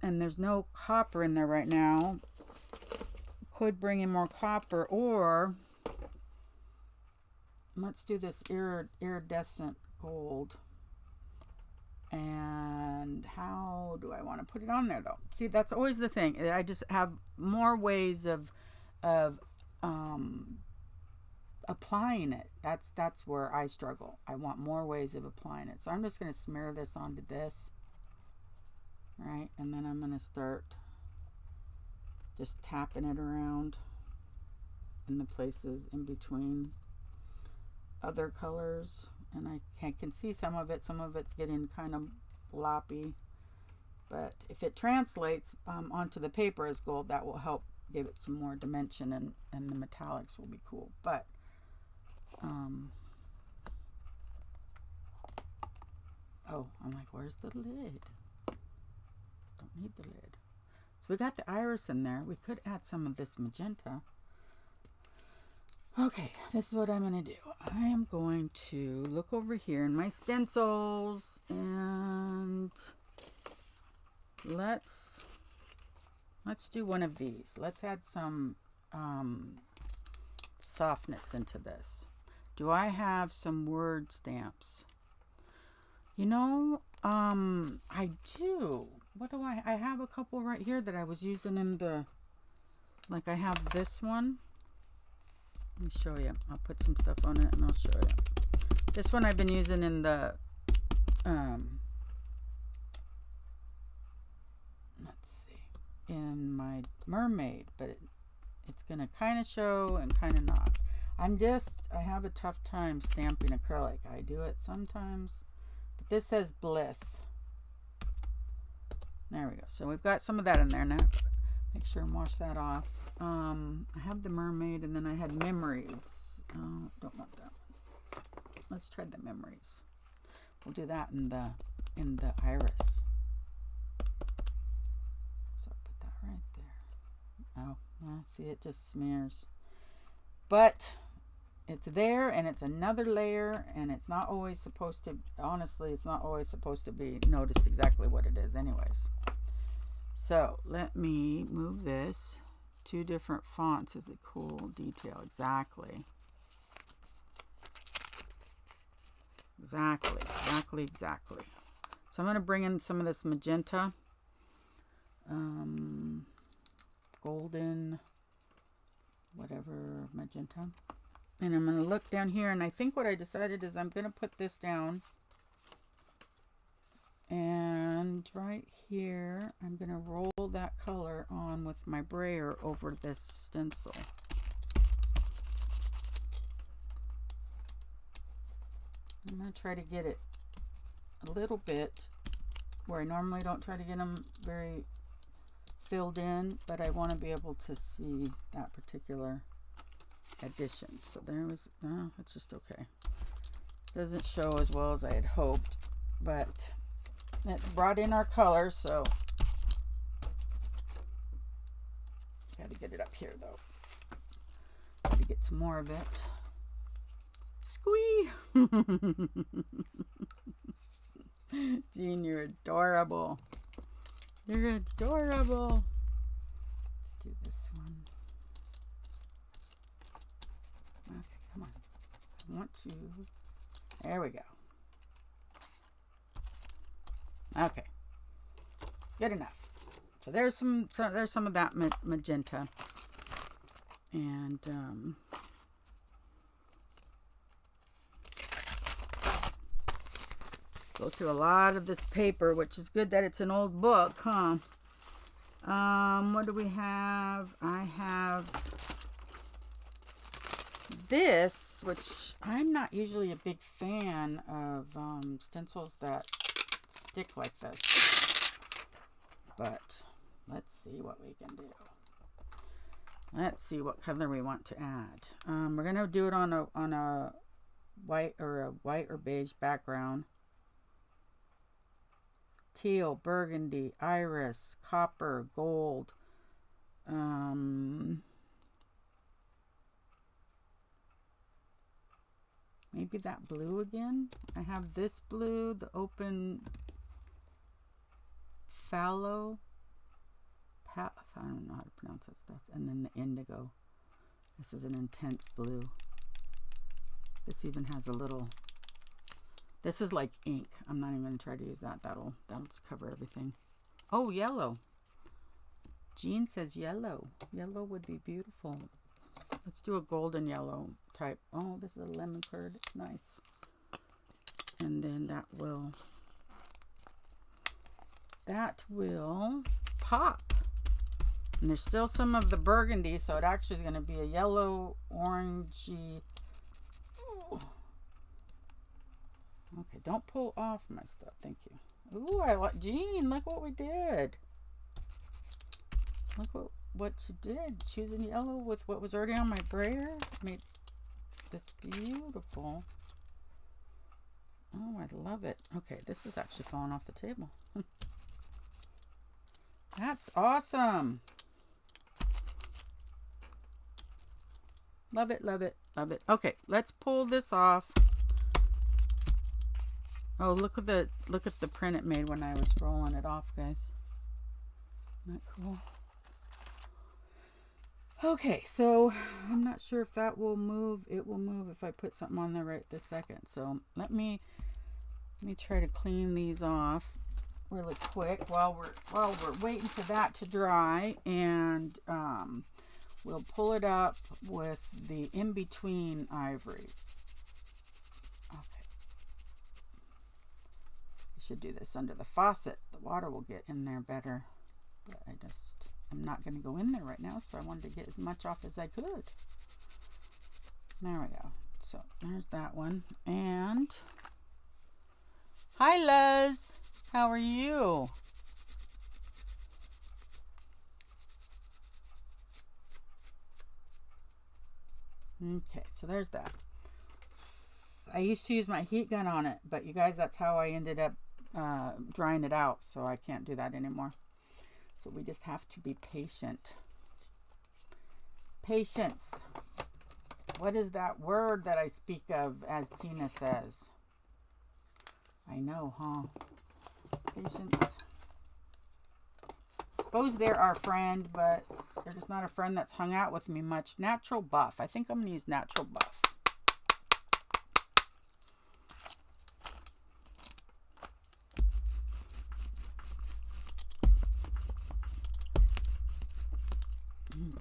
and there's no copper in there right now. Could bring in more copper, or let's do this iridescent gold. And how do I want to put it on there though? See, that's always the thing. I just have more ways of applying it. That's where I struggle. I want more ways of applying it. So I'm just going to smear this onto this, right? And then I'm going to start just tapping it around in the places in between other colors. And I can see some of it's getting kind of floppy, but if it translates onto the paper as gold, that will help give it some more dimension, and the metallics will be cool. But oh, I'm like, where's the lid? Don't need the lid. So we got the iris in there. We could add some of this magenta. Okay, this is what I'm going to do. I am going to look over here in my stencils, and let's do one of these. Let's add some softness into this. Do I have some word stamps? You know, I do. What do I have a couple right here that I was using in the, like I have this one. Let me show you. I'll put some stuff on it and I'll show you. This one I've been using in the, let's see, in my mermaid, but it's going to kind of show and kind of not. I have a tough time stamping acrylic. I do it sometimes, but this says Bliss. There we go. So we've got some of that in there now. Make sure and wash that off. I have the mermaid, and then I had memories. Don't want that one. Let's try the memories. We'll do that in the iris. So put that right there. Oh, see, it just smears. But it's there, and it's another layer, and it's not always supposed to, honestly, it's not always supposed to be noticed exactly what it is anyways. So let me move this. 2 different fonts is a cool detail. Exactly. So I'm going to bring in some of this magenta. Golden, whatever magenta. And I'm going to look down here, and I think what I decided is I'm going to put this down. And right here, I'm going to roll that color on with my brayer over this stencil. I'm going to try to get it a little bit where I normally don't try to get them very filled in, but I want to be able to see that particular addition. So there was, no, it's just okay. Doesn't show as well as I had hoped, but it brought in our color, so got to get it up here though. Got to get some more of it. Squee! Jean, you're adorable. You're adorable. Let's do this one. Okay, come on. I want you. There we go. Okay. Good enough. So there's some of that magenta. And go through a lot of this paper, which is good that it's an old book, huh? What do we have? I have this, which I'm not usually a big fan of stencils that stick like this. But let's see what we can do. Let's see what color we want to add. We're gonna do it on a white or beige background. Teal, burgundy, iris, copper, gold. Maybe that blue again. I have this blue, the open fallow. I don't know how to pronounce that stuff. And then the indigo. This is an intense blue. This even has a little. This is like ink. I'm not even going to try to use that. That'll just cover everything. Oh, yellow. Jean says yellow. Yellow would be beautiful. Let's do a golden yellow type. Oh, this is a lemon curd. It's nice. And then that will pop. And there's still some of the burgundy, so it actually is going to be a yellow, orangey. Ooh. Okay, don't pull off my stuff. Thank you. Ooh, I like Jean. Look what we did. Look what you did. Choosing yellow with what was already on my brayer made this beautiful. Oh, I love it. Okay, this is actually falling off the table. That's awesome. Love it, love it, love it. Okay, let's pull this off. Oh, look at the print it made when I was rolling it off, guys. Isn't that cool? Okay, so I'm not sure if that will move. It will move if I put something on there right this second. So let me try to clean these off really quick while we're waiting for that to dry, and we'll pull it up with the in-between ivory. Okay. I should do this under the faucet. The water will get in there better. But I'm not going to go in there right now, so I wanted to get as much off as I could. There we go. So there's that one. And hi, Luz. How are you? Okay, so there's that. I used to use my heat gun on it, but you guys, that's how I ended up drying it out, so I can't do that anymore. So we just have to be patient. Patience. What is that word that I speak of, as Tina says? I know, huh? Patience. Suppose they're our friend, but they're just not a friend that's hung out with me much. Natural Buff. I think I'm going to use Natural Buff.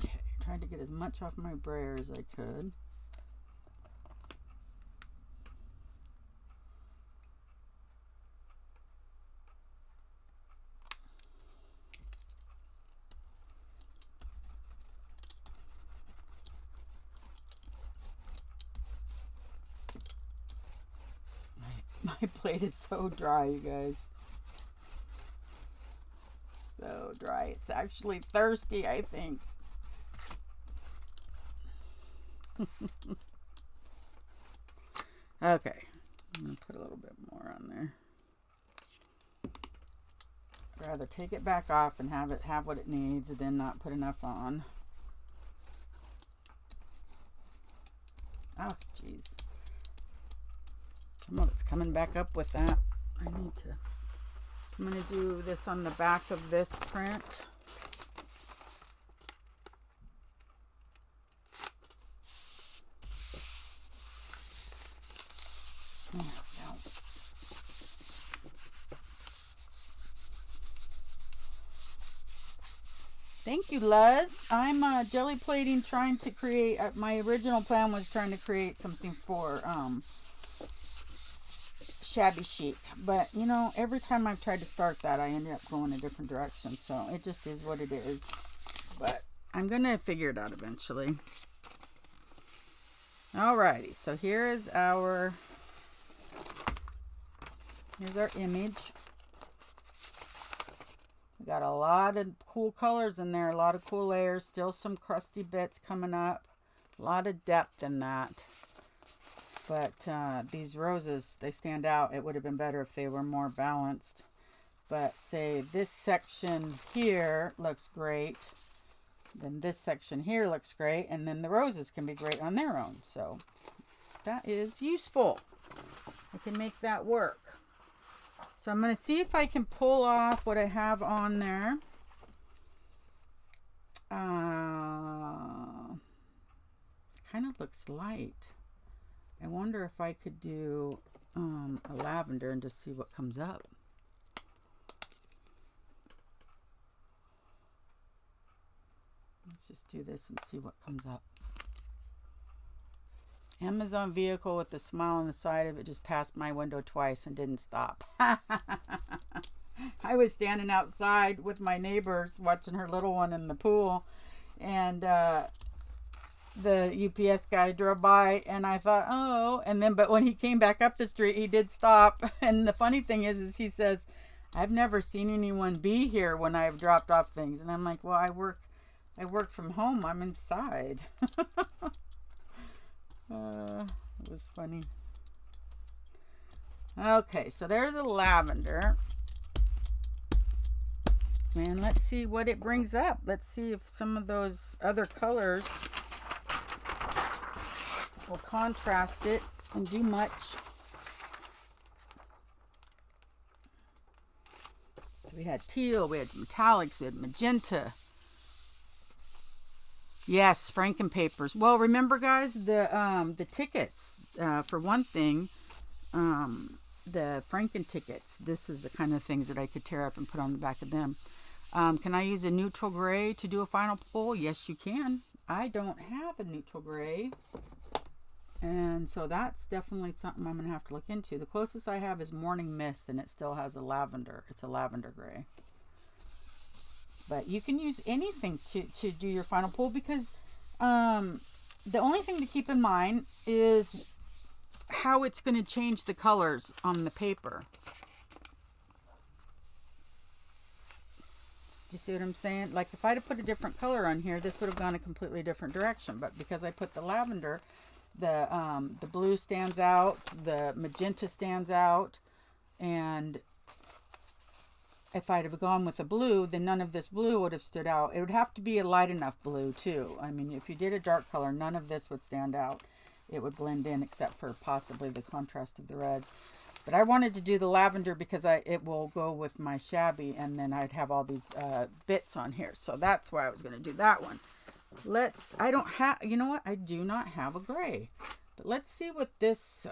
Okay, tried to get as much off my brayer as I could. My plate is so dry, you guys. So dry. It's actually thirsty, I think. Okay. I'm going to put a little bit more on there. I'd rather take it back off and have it have what it needs than not put enough on. Oh, jeez. Come on, it's coming back up with that. I need to I'm going to do this on the back of this print. There we go. Thank you, Luz. I'm jelly plating, trying to create, my original plan was trying to create something for Shabby Chic. But, you know, every time I've tried to start that, I ended up going a different direction. So it just is what it is. But I'm going to figure it out eventually. Alrighty, so here's our image. We got a lot of cool colors in there, a lot of cool layers, still some crusty bits coming up, a lot of depth in that. But these roses, they stand out. It would have been better if they were more balanced. But say this section here looks great. Then this section here looks great. And then the roses can be great on their own. So that is useful. I can make that work. So I'm going to see if I can pull off what I have on there. It kind of looks light. I wonder if I could do a lavender and just see what comes up. Let's just do this and see what comes up. Amazon vehicle with a smile on the side of it just passed my window twice and didn't stop. I was standing outside with my neighbors watching her little one in the pool, and the UPS guy drove by, and I thought, oh, and then but when he came back up the street, he did stop. And the funny thing is he says, I've never seen anyone be here when I've dropped off things. And I'm like, well, I work from home. I'm inside. It was funny. Okay, so there's a lavender. And let's see what it brings up. Let's see if some of those other colors will contrast it and do much. So we had teal, we had metallics, we had magenta. Yes, Frankenpapers. Well, remember, guys, the tickets. For one thing, the Franken tickets. This is the kind of things that I could tear up and put on the back of them. Can I use a neutral gray to do a final pull? Yes, you can. I don't have a neutral gray, and so that's definitely something I'm gonna have to look into. The closest I have is Morning Mist, and it still has a lavender. It's a lavender gray. But you can use anything to do your final pull, because the only thing to keep in mind is how it's going to change the colors on the paper. Do you see what I'm saying? Like if I'd have put a different color on here, this would have gone a completely different direction. But because I put the lavender, the blue stands out, the magenta stands out, and if I'd have gone with the blue, then none of this blue would have stood out. It would have to be a light enough blue too. I mean, if you did a dark color, none of this would stand out. It would blend in except for possibly the contrast of the reds. But I wanted to do the lavender because it will go with my Shabby, and then I'd have all these bits on here. So that's why I was going to do that one. I don't have, you know what? I do not have a gray. But let's see what this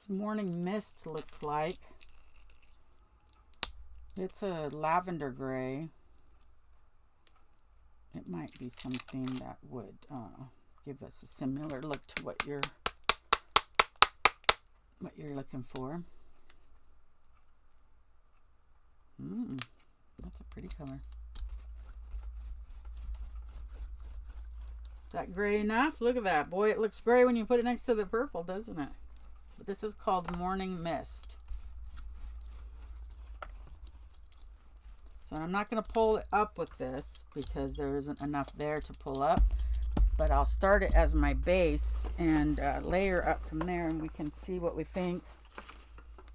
Morning Mist looks like. It's a lavender gray. It might be something that would give us a similar look to what you're looking for. That's a pretty color. Is that gray enough? Look at that. Boy, it looks gray when you put it next to the purple, doesn't it? But this is called Morning Mist. So I'm not going to pull it up with this because there isn't enough there to pull up. But I'll start it as my base and layer up from there, and we can see what we think.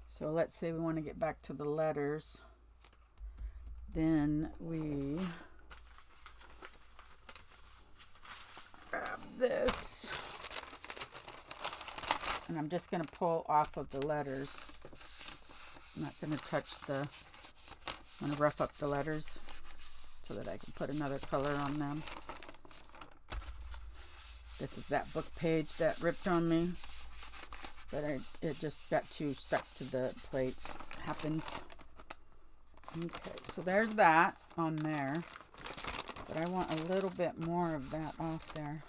So let's say we want to get back to the letters. Then we grab this. And I'm just going to pull off of the letters. I'm not going to touch the, I'm going to rough up the letters so that I can put another color on them. This is that book page that ripped on me, but it just got too stuck to the plate. Happens. Okay, so there's that on there, but I want a little bit more of that off there.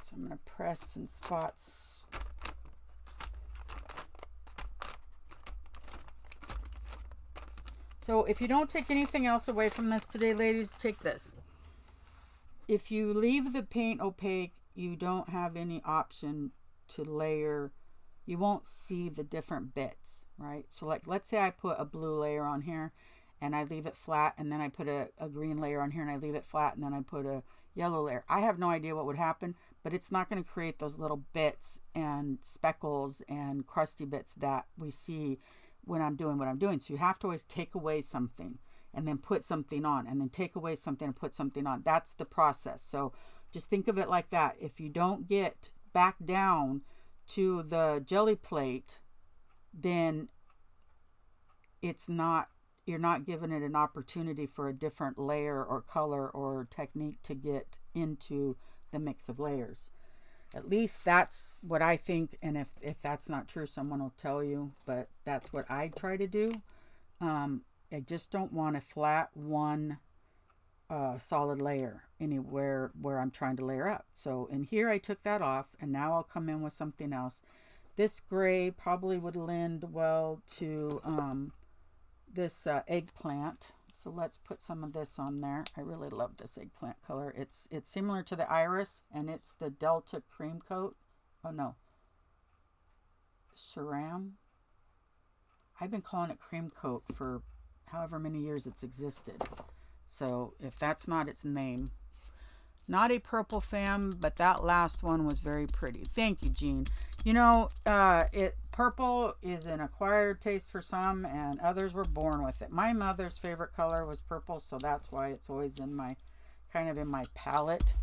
So I'm going to press some spots. So if you don't take anything else away from this today, ladies, take this. If you leave the paint opaque, you don't have any option to layer. You won't see the different bits, right? So like, let's say I put a blue layer on here and I leave it flat, and then I put a green layer on here and I leave it flat, and then I put a yellow layer. I have no idea what would happen, but it's not going to create those little bits and speckles and crusty bits that we see when I'm doing what I'm doing. So you have to always take away something and then put something on, and then take away something and put something on. That's the process. So just think of it like that. If you don't get back down to the jelly plate, then it's not, you're not giving it an opportunity for a different layer or color or technique to get into the mix of layers. At least that's what I think, and if that's not true, someone will tell you, but that's what I try to do. I just don't want a flat one solid layer anywhere where I'm trying to layer up. So in here I took that off, and now I'll come in with something else. This gray probably would lend well to this eggplant. So let's put some of this on there. I really love this eggplant color. It's similar to the iris, and it's the Delta Cream Coat. Oh no, Ceram. I've been calling it Cream Coat for however many years it's existed. So if that's not its name. Not a purple fan, but that last one was very pretty. Thank you, Jean. You know, purple is an acquired taste for some, and others were born with it. My mother's favorite color was purple, so that's why it's always in my, kind of in my palette.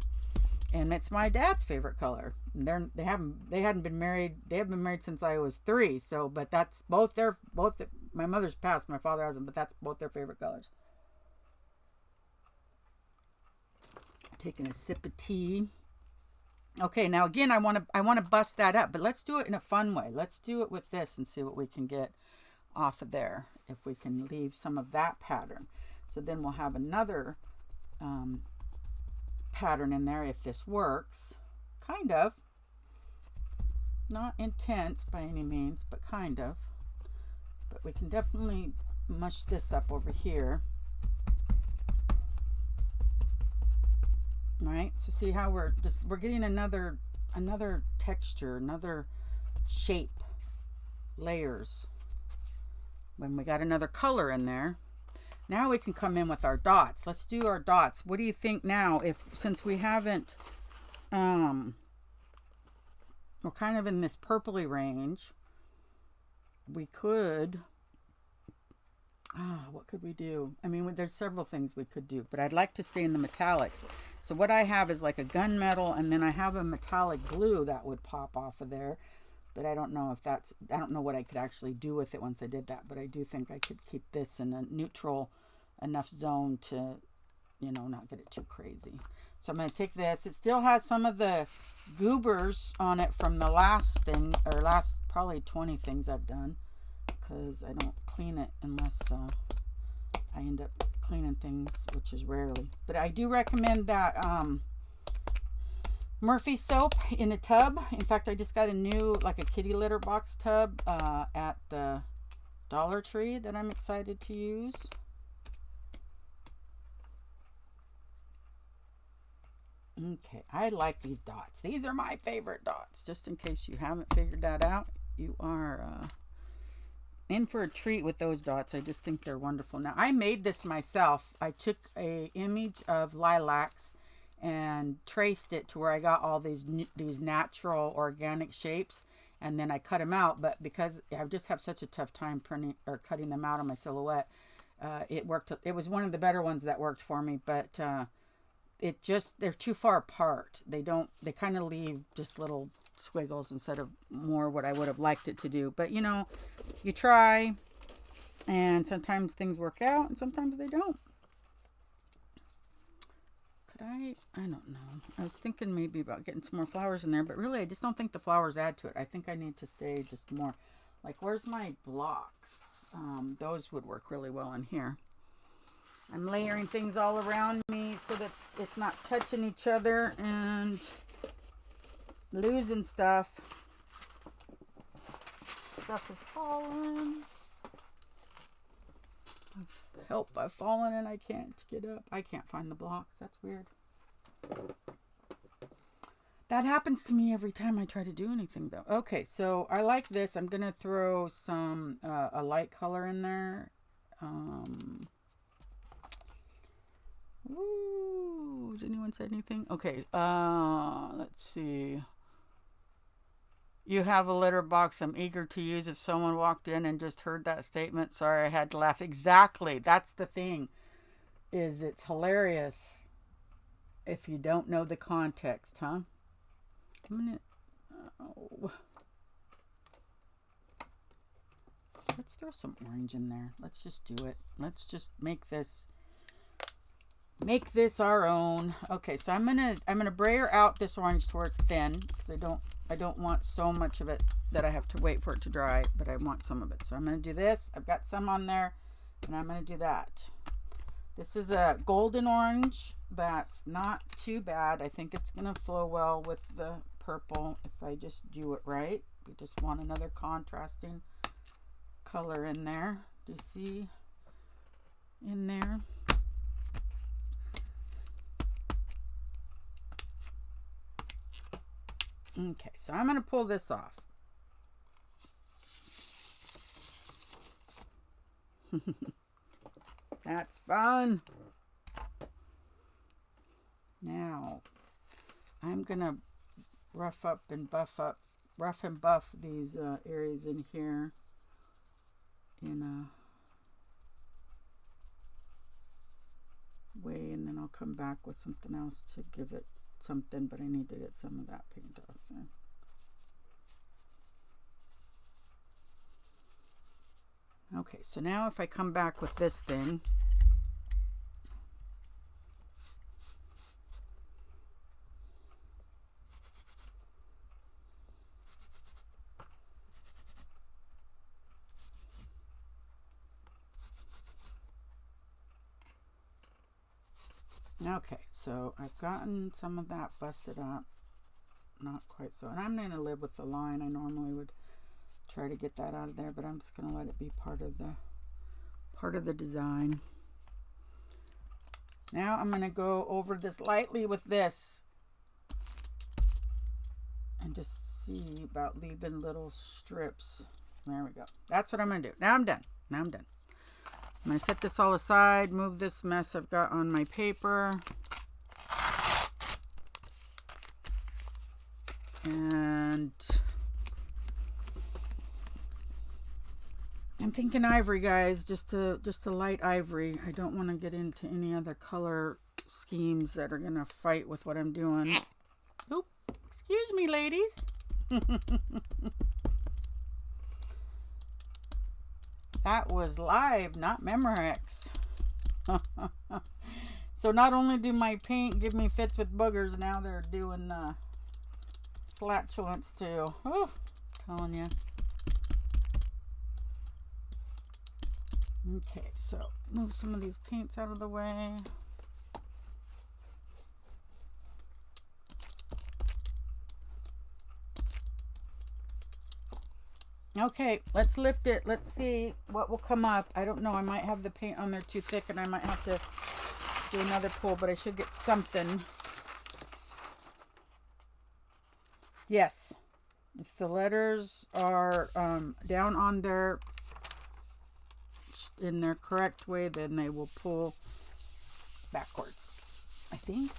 And it's my dad's favorite color. They hadn't been married. They have been married since I was 3. So, but that's my mother's passed, my father hasn't, but that's both their favorite colors. Taking a sip of tea. Okay, now again, I want to bust that up, but let's do it in a fun way. Let's do it with this and see what we can get off of there. If we can leave some of that pattern, so then we'll have another pattern in there if this works. Kind of. Not intense by any means, but kind of. But we can definitely mush this up over here. Right, so see how we're getting another texture, another shape, layers. When we got another color in there, now we can come in with our dots. Let's do our dots. What do you think now? Since we haven't, we're kind of in this purpley range, we could. What could we do? I mean, there's several things we could do, but I'd like to stay in the metallics. So what I have is like a gunmetal, and then I have a metallic blue that would pop off of there. But I don't know if that's, I don't know what I could actually do with it once I did that. But I do think I could keep this in a neutral enough zone to, you know, not get it too crazy. So I'm going to take this. It still has some of the goobers on it from the last thing, or last probably 20 things I've done. Because I don't clean it unless I end up cleaning things, which is rarely. But I do recommend that Murphy soap in a tub. In fact, I just got a new, like a kitty litter box tub at the Dollar Tree that I'm excited to use. Okay, I like these dots. These are my favorite dots. Just in case you haven't figured that out, you are in for a treat with those dots. I just think they're wonderful. Now, I made this myself. I took a image of lilacs and traced it to where I got all these natural organic shapes, and then I cut them out. But because I just have such a tough time printing or cutting them out on my silhouette, it worked. It was one of the better ones that worked for me, but they're too far apart. They kind of leave just little squiggles instead of more what I would have liked it to do. But you know, you try, and sometimes things work out and sometimes they don't. Could I don't know. I was thinking maybe about getting some more flowers in there, but really I just don't think the flowers add to it. I think I need to stay just more. Like, where's my blocks? Those would work really well in here. I'm layering things all around me so that it's not touching each other and losing stuff. Stuff is falling. Help, I've fallen and I can't get up. I can't find the blocks. That's weird. That happens to me every time I try to do anything though. Okay, so I like this. I'm going to throw some, a light color in there. Ooh, has anyone said anything? Okay, let's see. You have a litter box I'm eager to use if someone walked in and just heard that statement. Sorry, I had to laugh. Exactly. That's the thing. Is it's hilarious if you don't know the context, huh? I'm gonna, oh. Let's throw some orange in there. Let's just do it. Let's just make this our own. Okay, so I'm gonna brayer out this orange to where it's thin, because I don't want so much of it that I have to wait for it to dry, but I want some of it. So I'm gonna do this. I've got some on there, and I'm gonna do that. This is a golden orange. That's not too bad. I think it's gonna flow well with the purple if I just do it right. We just want another contrasting color in there. Do you see in there? Okay, so I'm going to pull this off. That's fun. Now, I'm going to rough and buff these areas in here in a way, and then I'll come back with something else to give it something, but I need to get some of that paint off there. Okay, so now if I come back with this thing, okay, so I've gotten some of that busted up. Not quite so. And I'm going to live with the line. I normally would try to get that out of there, but I'm just going to let it be part of the design. Now I'm going to go over this lightly with this and just see about leaving little strips. There we go. That's what I'm going to do. Now I'm done. I'm going to set this all aside, move this mess I've got on my paper. And I'm thinking ivory, guys, just a light ivory. I don't want to get into any other color schemes that are going to fight with what I'm doing. Oop, excuse me, ladies. That was live, not Memorex. So not only do my paint give me fits with boogers, now they're doing flatulence too. Oh, telling you. Okay, so move some of these paints out of the way. Okay, let's lift it. Let's see what will come up. I don't know. I might have the paint on there too thick and I might have to do another pull, but I should get something. Yes. If the letters are down on their in their correct way, then they will pull backwards. I think.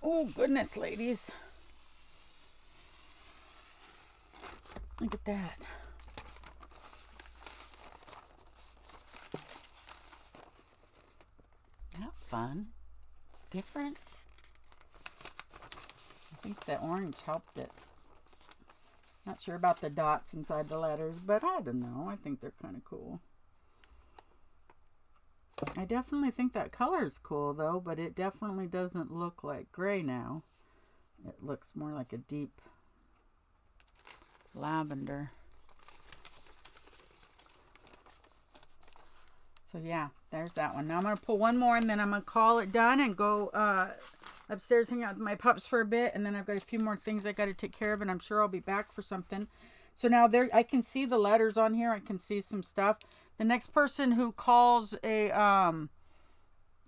Oh, goodness, ladies. Look at that. Not fun. It's different. I think the orange helped it. Not sure about the dots inside the letters, but I don't know. I think they're kind of cool. I definitely think that color is cool though, but it definitely doesn't look like gray now. It looks more like a deep lavender. So yeah, there's that one. Now I'm going to pull one more and then I'm going to call it done and go upstairs, hang out with my pups for a bit. And then I've got a few more things I got to take care of and I'm sure I'll be back for something. So now there, I can see the letters on here. I can see some stuff. The next person who calls a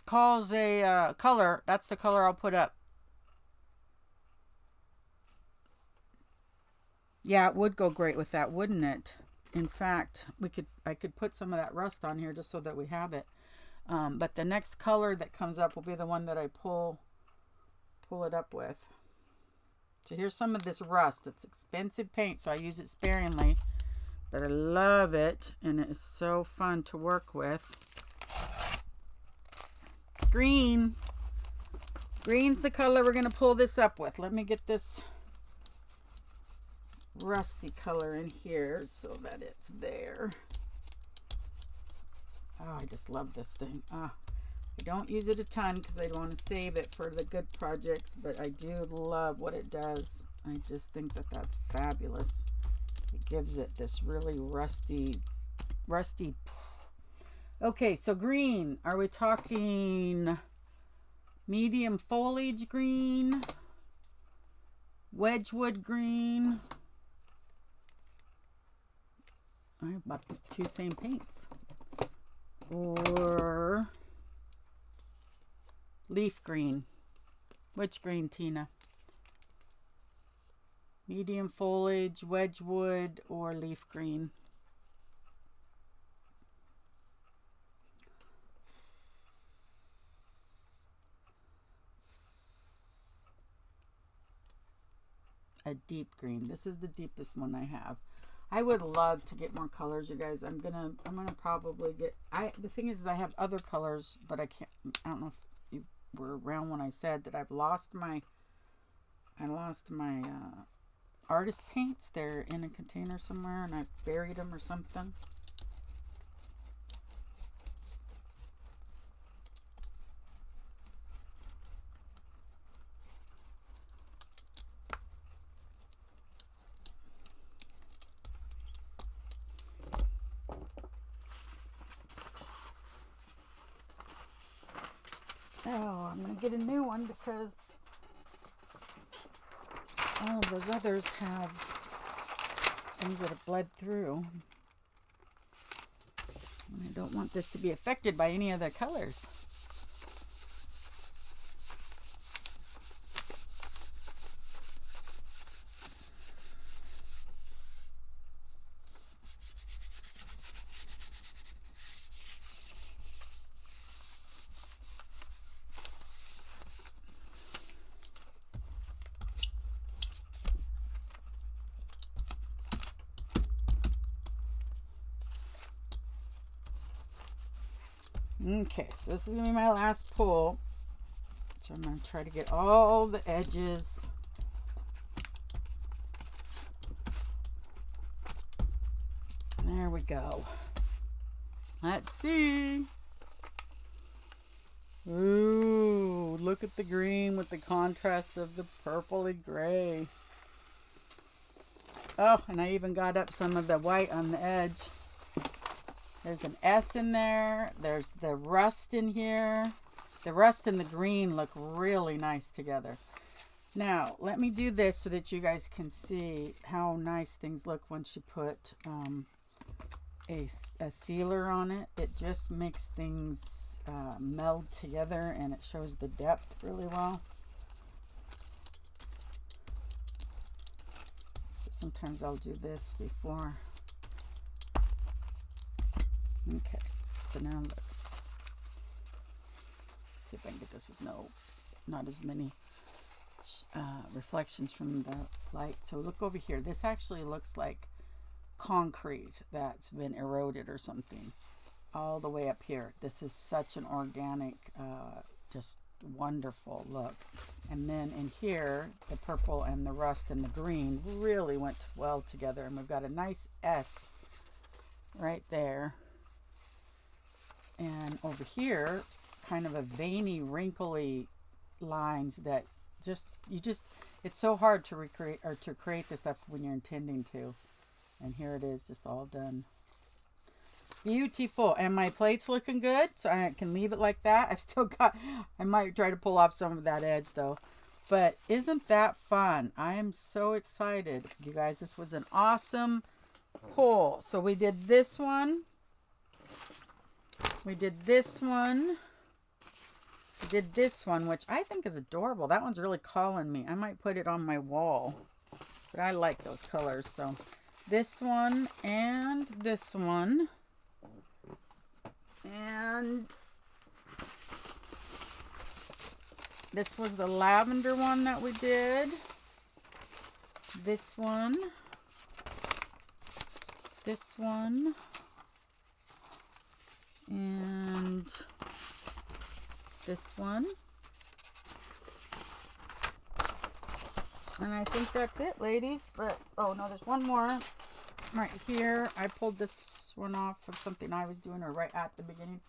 color, that's the color I'll put up. Yeah, it would go great with that, wouldn't it? In fact, I could put some of that rust on here just so that we have it. But the next color that comes up will be the one that I pull it up with. So here's some of this rust. It's expensive paint, so I use it sparingly. But I love it, and it is so fun to work with. Green. Green's the color we're going to pull this up with. Let me get this rusty color in here so that it's there. Oh, I just love this thing. I don't use it a ton because I want to save it for the good projects, but I do love what it does. I just think that that's fabulous. It gives it this really rusty. Okay, so green. Are we talking medium foliage green? Wedgwood green? I bought the two same paints. Or leaf green. Which green, Tina? Medium foliage, Wedgwood, or leaf green? A deep green. This is the deepest one I have. I would love to get more colors, you guys. I'm gonna probably get. The thing is I have other colors, but I can't. I don't know if you were around when I said that I've lost my. Artist paints. They're in a container somewhere, and I buried them or something. Oh, I'm going to get a new one because all of those others have things that have bled through. And I don't want this to be affected by any of the colors. Okay, so this is going to be my last pull. So I'm going to try to get all the edges. There we go. Let's see. Ooh, look at the green with the contrast of the purpley gray. Oh, and I even got up some of the white on the edge. There's an S in there. There's the rust in here. The rust and the green look really nice together. Now, let me do this so that you guys can see how nice things look once you put a sealer on it. It just makes things meld together and it shows the depth really well. So sometimes I'll do this before. Okay, so now look. See if I can get this with not as many reflections from the light. So look over here. This actually looks like concrete that's been eroded or something all the way up here. This is such an organic, just wonderful look. And then in here, the purple and the rust and the green really went well together. And we've got a nice S right there. And over here, kind of a veiny, wrinkly lines that it's so hard to recreate or to create this stuff when you're intending to. And here it is, just all done. Beautiful. And my plate's looking good, so I can leave it like that. I've still got, I might try to pull off some of that edge though. But isn't that fun? I am so excited. You guys, this was an awesome pull. So we did this one. We did this one. We did this one, which I think is adorable. That one's really calling me. I might put it on my wall. But I like those colors. So this one and this one. And this was the lavender one that we did. This one. This one. And this one. And I think that's it, ladies. But, oh no, there's one more right here. I pulled this one off of something I was doing, or right at the beginning.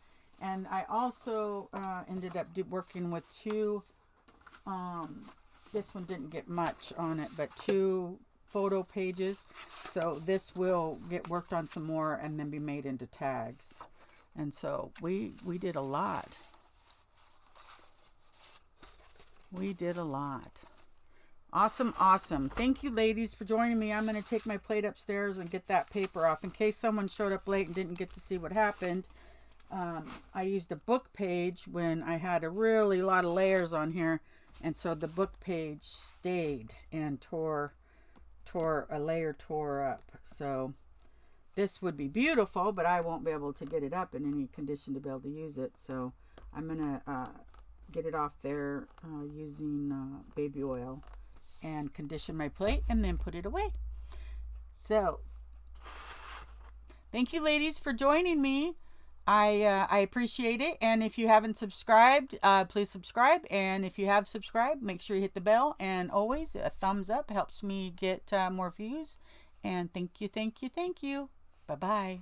And I also ended up working with two, this one didn't get much on it, but two photo pages. So this will get worked on some more and then be made into tags. And so we did a lot. We did a lot. Awesome, awesome. Thank you, ladies, for joining me. I'm going to take my plate upstairs and get that paper off. In case someone showed up late and didn't get to see what happened, I used a book page when I had a really lot of layers on here. And so the book page stayed and a layer tore up. So this would be beautiful, but I won't be able to get it up in any condition to be able to use it. So I'm going to get it off there using baby oil and condition my plate and then put it away. So thank you, ladies, for joining me. I appreciate it. And if you haven't subscribed, please subscribe. And if you have subscribed, make sure you hit the bell. And always a thumbs up helps me get more views. And thank you, thank you, thank you. Bye-bye.